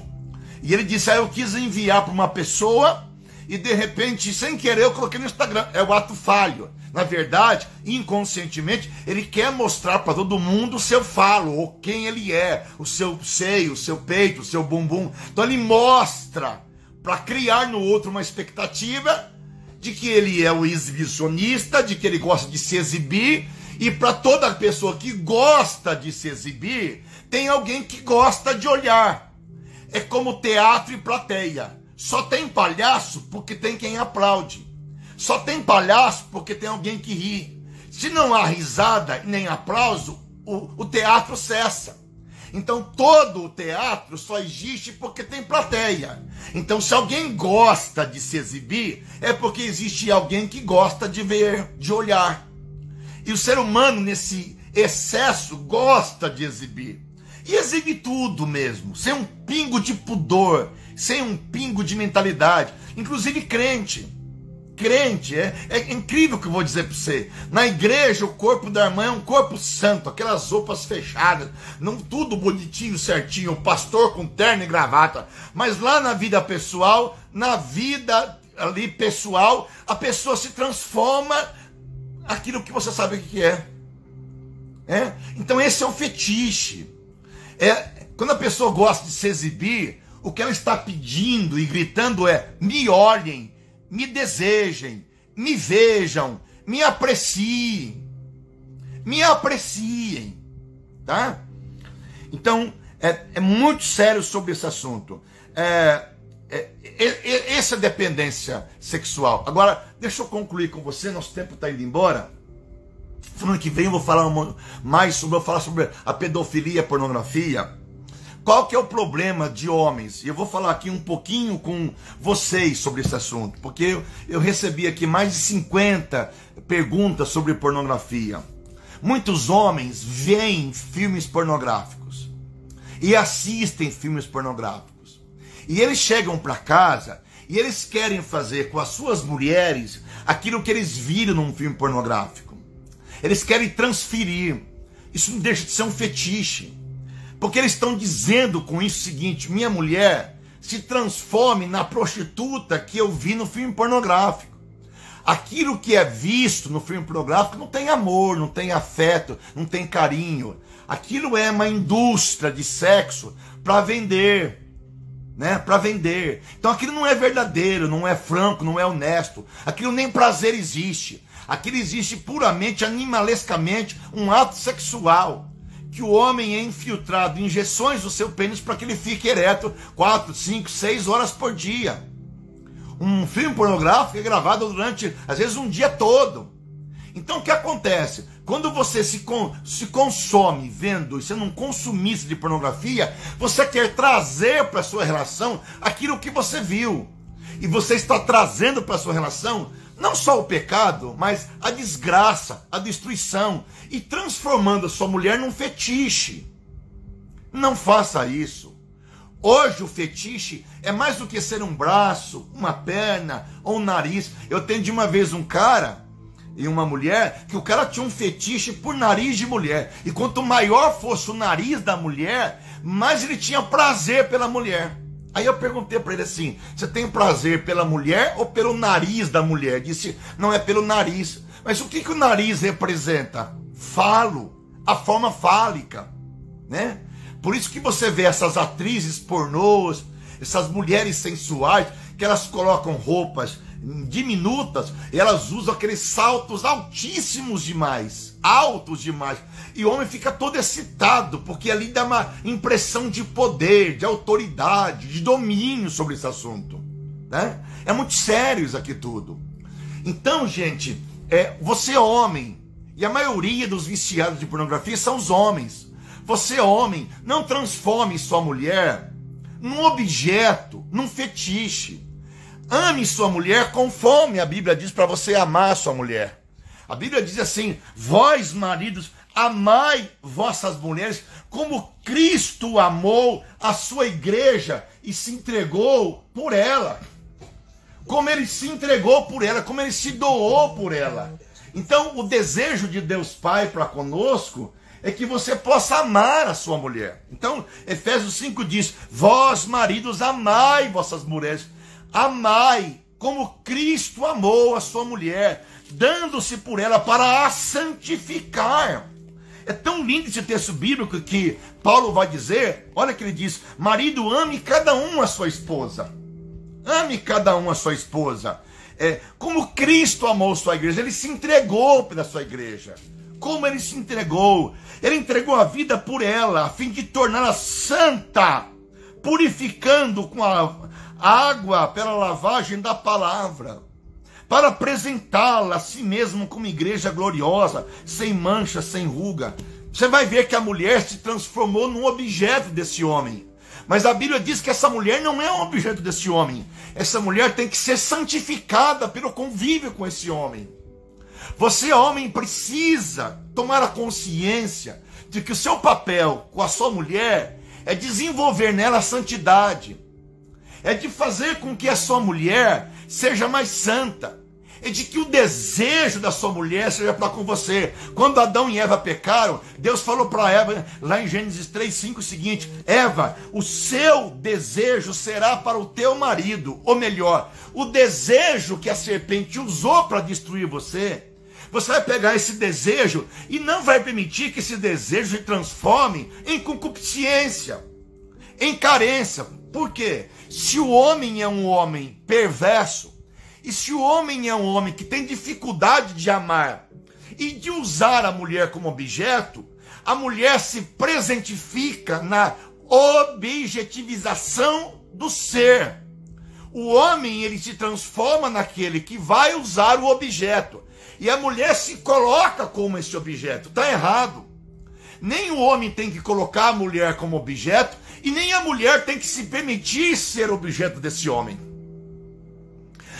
E ele disse, eu quis enviar para uma pessoa e de repente, sem querer, eu coloquei no Instagram. É o ato falho. Na verdade, inconscientemente, ele quer mostrar para todo mundo o seu falo, ou quem ele é, o seu seio, o seu peito, o seu bumbum. Então ele mostra para criar no outro uma expectativa de que ele é o exibicionista, de que ele gosta de se exibir, e para toda pessoa que gosta de se exibir, tem alguém que gosta de olhar. É como teatro e plateia. Só tem palhaço porque tem quem aplaude. Só tem palhaço porque tem alguém que ri. Se não há risada nem aplauso, o teatro cessa. Então todo o teatro só existe porque tem plateia. Então se alguém gosta de se exibir, é porque existe alguém que gosta de ver, de olhar. E o ser humano nesse excesso gosta de exibir. E exibe tudo mesmo, sem um pingo de pudor, sem um pingo de mentalidade. Inclusive crente. Crente, é incrível o que eu vou dizer para você. Na igreja, o corpo da irmã é um corpo santo, aquelas roupas fechadas, não tudo bonitinho, certinho, o pastor com terno e gravata. Mas lá na vida pessoal, na vida ali pessoal, a pessoa se transforma aquilo que você sabe o que é. Então esse é o fetiche. Quando a pessoa gosta de se exibir, o que ela está pedindo e gritando é: me olhem, me desejem, me vejam, me apreciem. Me apreciem. Tá? Então, é muito sério sobre esse assunto. Essa dependência sexual. Agora, deixa eu concluir com você, nosso tempo está indo embora. Semana que vem eu vou falar sobre a pedofilia e a pornografia. Qual que é o problema de homens? E eu vou falar aqui um pouquinho com vocês sobre esse assunto, porque eu recebi aqui mais de 50 perguntas sobre pornografia. Muitos homens veem filmes pornográficos e assistem filmes pornográficos. E eles chegam para casa e eles querem fazer com as suas mulheres aquilo que eles viram num filme pornográfico. Eles querem transferir. Isso não deixa de ser um fetiche. Porque eles estão dizendo com isso o seguinte: minha mulher se transforme na prostituta que eu vi no filme pornográfico. Aquilo que é visto no filme pornográfico não tem amor, não tem afeto, não tem carinho. Aquilo é uma indústria de sexo para vender. Para vender. Então aquilo não é verdadeiro, não é franco, não é honesto. Aquilo nem prazer existe. Aquilo existe puramente, animalescamente, um ato sexual. Que o homem é infiltrado, injeções no seu pênis para que ele fique ereto 4, 5, 6 horas por dia. Um filme pornográfico é gravado durante, às vezes, um dia todo. Então o que acontece? Quando você se consome vendo, sendo um consumista de pornografia, você quer trazer para a sua relação aquilo que você viu. E você está trazendo para a sua relação não só o pecado, mas a desgraça, a destruição, e transformando a sua mulher num fetiche. Não faça isso. Hoje o fetiche é mais do que ser um braço, uma perna ou um nariz. Eu atendi uma vez um cara e uma mulher que o cara tinha um fetiche por nariz de mulher. E quanto maior fosse o nariz da mulher, mais ele tinha prazer pela mulher. Aí eu perguntei para ele assim: você tem prazer pela mulher ou pelo nariz da mulher? Disse: não, é pelo nariz. Mas o que o nariz representa? Falo, a forma fálica, né? Por isso que você vê essas atrizes pornôs, essas mulheres sensuais, que elas colocam roupas diminutas, e elas usam aqueles saltos altíssimos demais, altos demais, e o homem fica todo excitado, porque ali dá uma impressão de poder, de autoridade, de domínio sobre esse assunto, né? É muito sério isso aqui tudo. Então, gente, você é homem, e a maioria dos viciados de pornografia são os homens. Você, homem, não transforme sua mulher num objeto, num fetiche. Ame sua mulher conforme a Bíblia diz para você amar a sua mulher. A Bíblia diz assim: vós, maridos, amai vossas mulheres como Cristo amou a sua igreja e se entregou por ela. Como ele se entregou por ela, como ele se doou por ela. Então, o desejo de Deus Pai para conosco é que você possa amar a sua mulher. Então, Efésios 5 diz: vós, maridos, amai vossas mulheres. Amai como Cristo amou a sua mulher, dando-se por ela para a santificar. É tão lindo esse texto bíblico que Paulo vai dizer, olha que ele diz: marido, ame cada um a sua esposa. Ame cada um a sua esposa. Como Cristo amou sua igreja, ele se entregou pela sua igreja. Como ele se entregou? Ele entregou a vida por ela, a fim de torná-la santa, purificando com a água pela lavagem da palavra, para apresentá-la a si mesmo como igreja gloriosa, sem mancha, sem ruga. Você vai ver que a mulher se transformou num objeto desse homem. Mas a Bíblia diz que essa mulher não é um objeto desse homem. Essa mulher tem que ser santificada pelo convívio com esse homem. Você, homem, precisa tomar a consciência de que o seu papel com a sua mulher é desenvolver nela a santidade. É de fazer com que a sua mulher seja mais santa. É de que o desejo da sua mulher seja para com você. Quando Adão e Eva pecaram, Deus falou para Eva, lá em Gênesis 3:5, o seguinte: Eva, o seu desejo será para o teu marido. Ou melhor, o desejo que a serpente usou para destruir você, você vai pegar esse desejo e não vai permitir que esse desejo se transforme em concupiscência, em carência. Por quê? Se o homem é um homem perverso, e se o homem é um homem que tem dificuldade de amar e de usar a mulher como objeto, a mulher se presentifica na objetivização do ser. O homem, ele se transforma naquele que vai usar o objeto, e a mulher se coloca como esse objeto. Está errado. Nem o homem tem que colocar a mulher como objeto, e nem a mulher tem que se permitir ser objeto desse homem.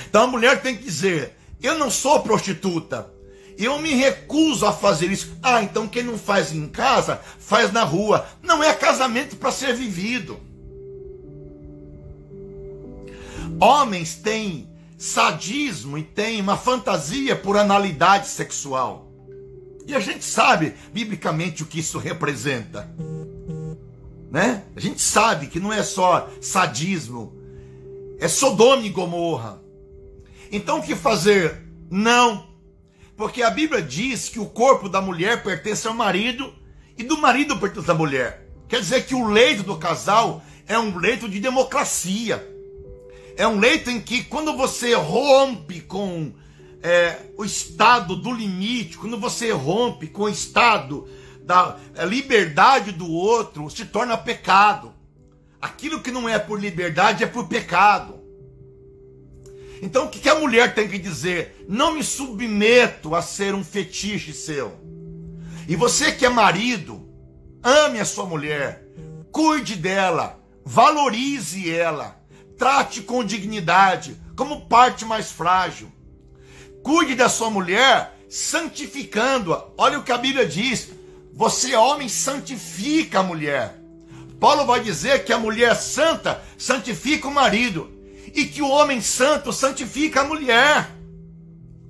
Então a mulher tem que dizer: eu não sou prostituta, eu me recuso a fazer isso. Ah, então quem não faz em casa, faz na rua. Não é casamento para ser vivido. Homens têm sadismo e têm uma fantasia por analidade sexual. E a gente sabe, biblicamente, o que isso representa, né? A gente sabe que não é só sadismo, é Sodoma e Gomorra. Então o que fazer? Não, porque a Bíblia diz que o corpo da mulher pertence ao marido e do marido pertence à mulher. Quer dizer que o leito do casal é um leito de democracia. É um leito em que, quando você rompe com o estado do limite, quando você rompe com o estado da liberdade do outro, se torna pecado. Aquilo que não é por liberdade é por pecado. Então o que a mulher tem que dizer? Não me submeto a ser um fetiche seu. E você que é marido, ame a sua mulher, cuide dela, valorize ela, trate com dignidade, como parte mais frágil. Cuide da sua mulher, santificando-a. Olha o que a Bíblia diz: você, homem, santifica a mulher. Paulo vai dizer que a mulher santa santifica o marido, e que o homem santo santifica a mulher.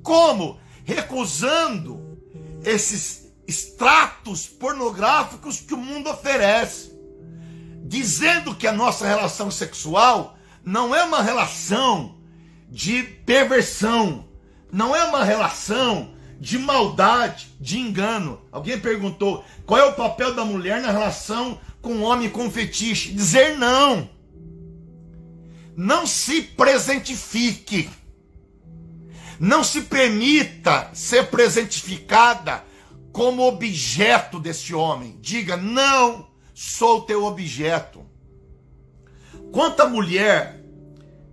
Como? Recusando esses extratos pornográficos que o mundo oferece. dizendo que a nossa relação sexual não é uma relação de perversão, não é uma relação de maldade, de engano. Alguém perguntou qual é o papel da mulher na relação com o homem com fetiche. Dizer não. Não se presentifique. Não se permita ser presentificada como objeto desse homem. Diga, não sou teu objeto. Quanta mulher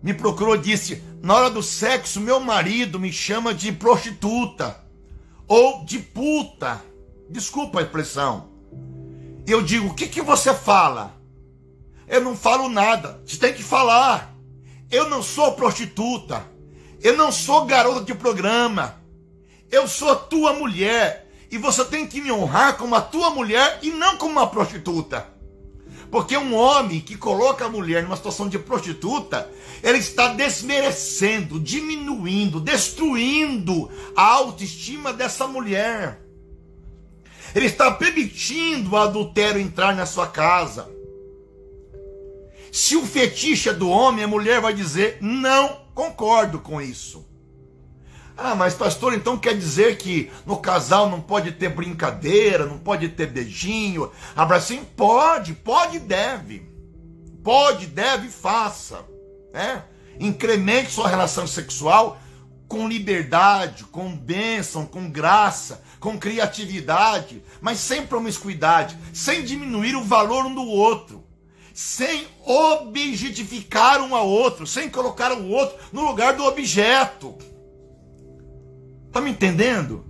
me procurou e disse, na hora do sexo, meu marido me chama de prostituta ou de puta. Desculpa a expressão. Eu digo, o que você fala? Eu não falo nada. Você tem que falar. Eu não sou prostituta. Eu não sou garota de programa. Eu sou a tua mulher. E você tem que me honrar como a tua mulher e não como uma prostituta. Porque um homem que coloca a mulher numa situação de prostituta, ele está desmerecendo, diminuindo, destruindo a autoestima dessa mulher. Ele está permitindo o adultério entrar na sua casa. Se o fetiche é do homem, a mulher vai dizer, não concordo com isso. Ah, mas pastor, então quer dizer que no casal não pode ter brincadeira, não pode ter beijinho, abracinho? Pode e deve. Pode, deve, faça. Incremente sua relação sexual com liberdade, com bênção, com graça, com criatividade, mas sem promiscuidade, sem diminuir o valor um do outro, sem objetificar um ao outro, sem colocar o outro no lugar do objeto. Tá me entendendo?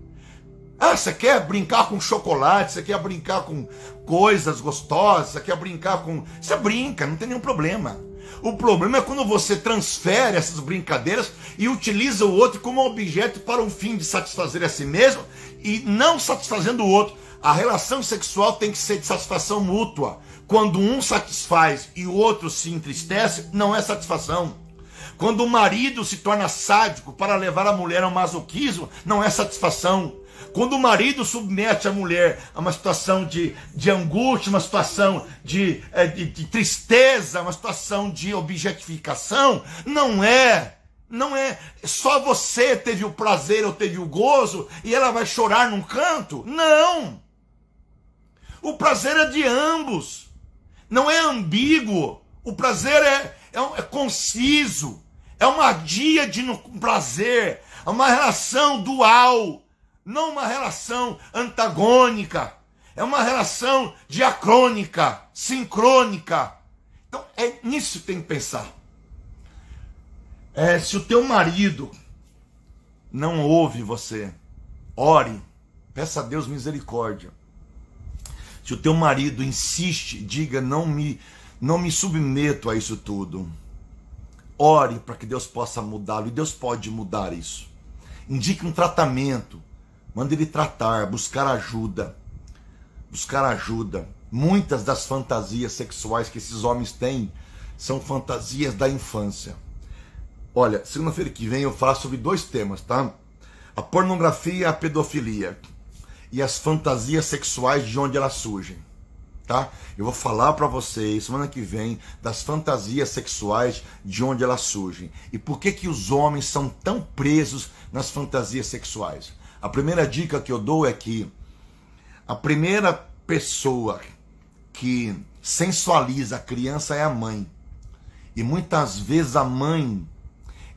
Ah, você quer brincar com chocolate, você quer brincar com coisas gostosas, você quer brincar com... Você brinca, não tem nenhum problema. O problema é quando você transfere essas brincadeiras e utiliza o outro como objeto para um fim de satisfazer a si mesmo e não satisfazendo o outro. A relação sexual tem que ser de satisfação mútua. Quando um satisfaz e o outro se entristece, não é satisfação. Quando o marido se torna sádico para levar a mulher ao masoquismo, não é satisfação. Quando o marido submete a mulher a uma situação de angústia, uma situação de tristeza, uma situação de objetificação, não é só você teve o prazer ou teve o gozo e ela vai chorar num canto. Não! O prazer é de ambos. Não é ambíguo. O prazer é conciso. É uma dia de prazer. É uma relação dual. Não uma relação antagônica. É uma relação diacrônica, sincrônica. Então é nisso que tem que pensar. Se o teu marido não ouve você, ore. Peça a Deus misericórdia. Se o teu marido insiste, diga, não me submeto a isso tudo. Ore para que Deus possa mudá-lo. E Deus pode mudar isso. Indique um tratamento. Mande ele tratar, buscar ajuda. Buscar ajuda. Muitas das fantasias sexuais que esses homens têm são fantasias da infância. Olha, segunda-feira que vem eu falo sobre 2 temas, tá? A pornografia e a pedofilia. E as fantasias sexuais de onde elas surgem, tá? Eu vou falar para vocês semana que vem das fantasias sexuais de onde elas surgem e por que os homens são tão presos nas fantasias sexuais. A primeira dica que eu dou é que a primeira pessoa que sensualiza a criança é a mãe. E muitas vezes a mãe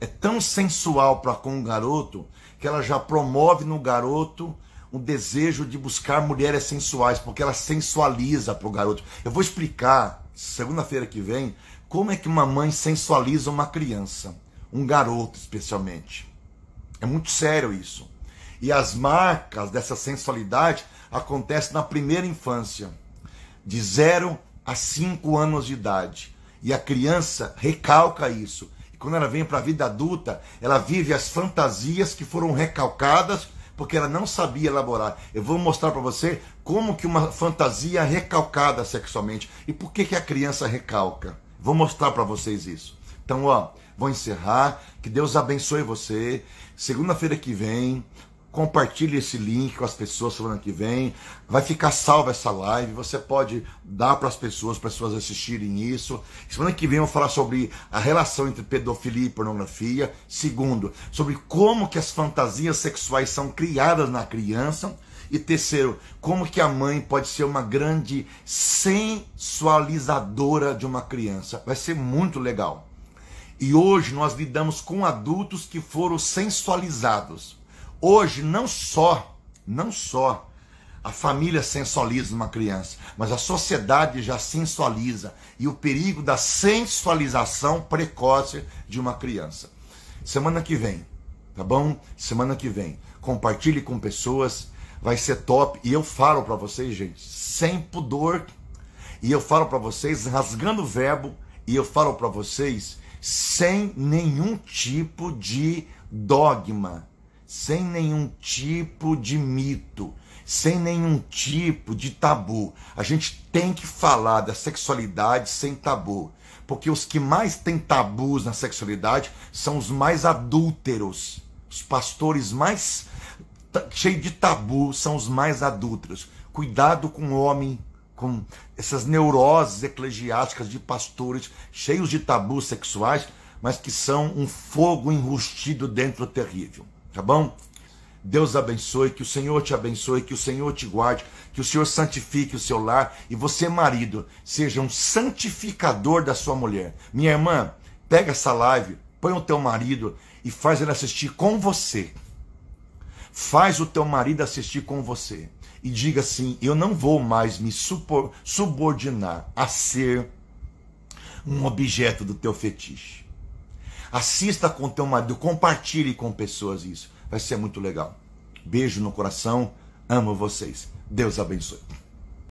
é tão sensual para com o garoto que ela já promove no garoto um desejo de buscar mulheres sensuais, porque ela sensualiza para o garoto. Eu vou explicar, segunda-feira que vem, como é que uma mãe sensualiza uma criança, um garoto especialmente. É muito sério isso. E as marcas dessa sensualidade acontecem na primeira infância, de 0 a 5 anos de idade. E a criança recalca isso. E quando ela vem para a vida adulta, ela vive as fantasias que foram recalcadas porque ela não sabia elaborar. Eu vou mostrar para você como que uma fantasia é recalcada sexualmente e por que a criança recalca. Vou mostrar para vocês isso. Então, vou encerrar. Que Deus abençoe você. Segunda-feira que vem, compartilhe esse link com as pessoas semana que vem. Vai ficar salva essa live. Você pode dar para as pessoas assistirem isso. Semana que vem eu vou falar sobre a relação entre pedofilia e pornografia. Segundo, sobre como que as fantasias sexuais são criadas na criança. E terceiro, como que a mãe pode ser uma grande sensualizadora de uma criança. Vai ser muito legal. E hoje nós lidamos com adultos que foram sensualizados. Hoje não só a família sensualiza uma criança, mas a sociedade já sensualiza. E o perigo da sensualização precoce de uma criança. Semana que vem, tá bom? Semana que vem. Compartilhe com pessoas, vai ser top. E eu falo para vocês, gente, sem pudor. E eu falo para vocês rasgando o verbo. E eu falo para vocês sem nenhum tipo de dogma, sem nenhum tipo de mito, sem nenhum tipo de tabu. A gente tem que falar da sexualidade sem tabu, porque os que mais têm tabus na sexualidade são os mais adúlteros. Os pastores mais cheios de tabu são os mais adúlteros. Cuidado com o homem, com essas neuroses eclesiásticas de pastores cheios de tabus sexuais, mas que são um fogo enrustido dentro terrível. Tá bom? Deus abençoe, que o Senhor te abençoe, que o Senhor te guarde, que o Senhor santifique o seu lar e você, marido, seja um santificador da sua mulher. Minha irmã, pega essa live, põe o teu marido e faz ele assistir com você. Faz o teu marido assistir com você. E diga assim: eu não vou mais me subordinar a ser um objeto do teu fetiche. Assista com teu marido, compartilhe com pessoas isso. Vai ser muito legal. Beijo no coração, amo vocês. Deus abençoe.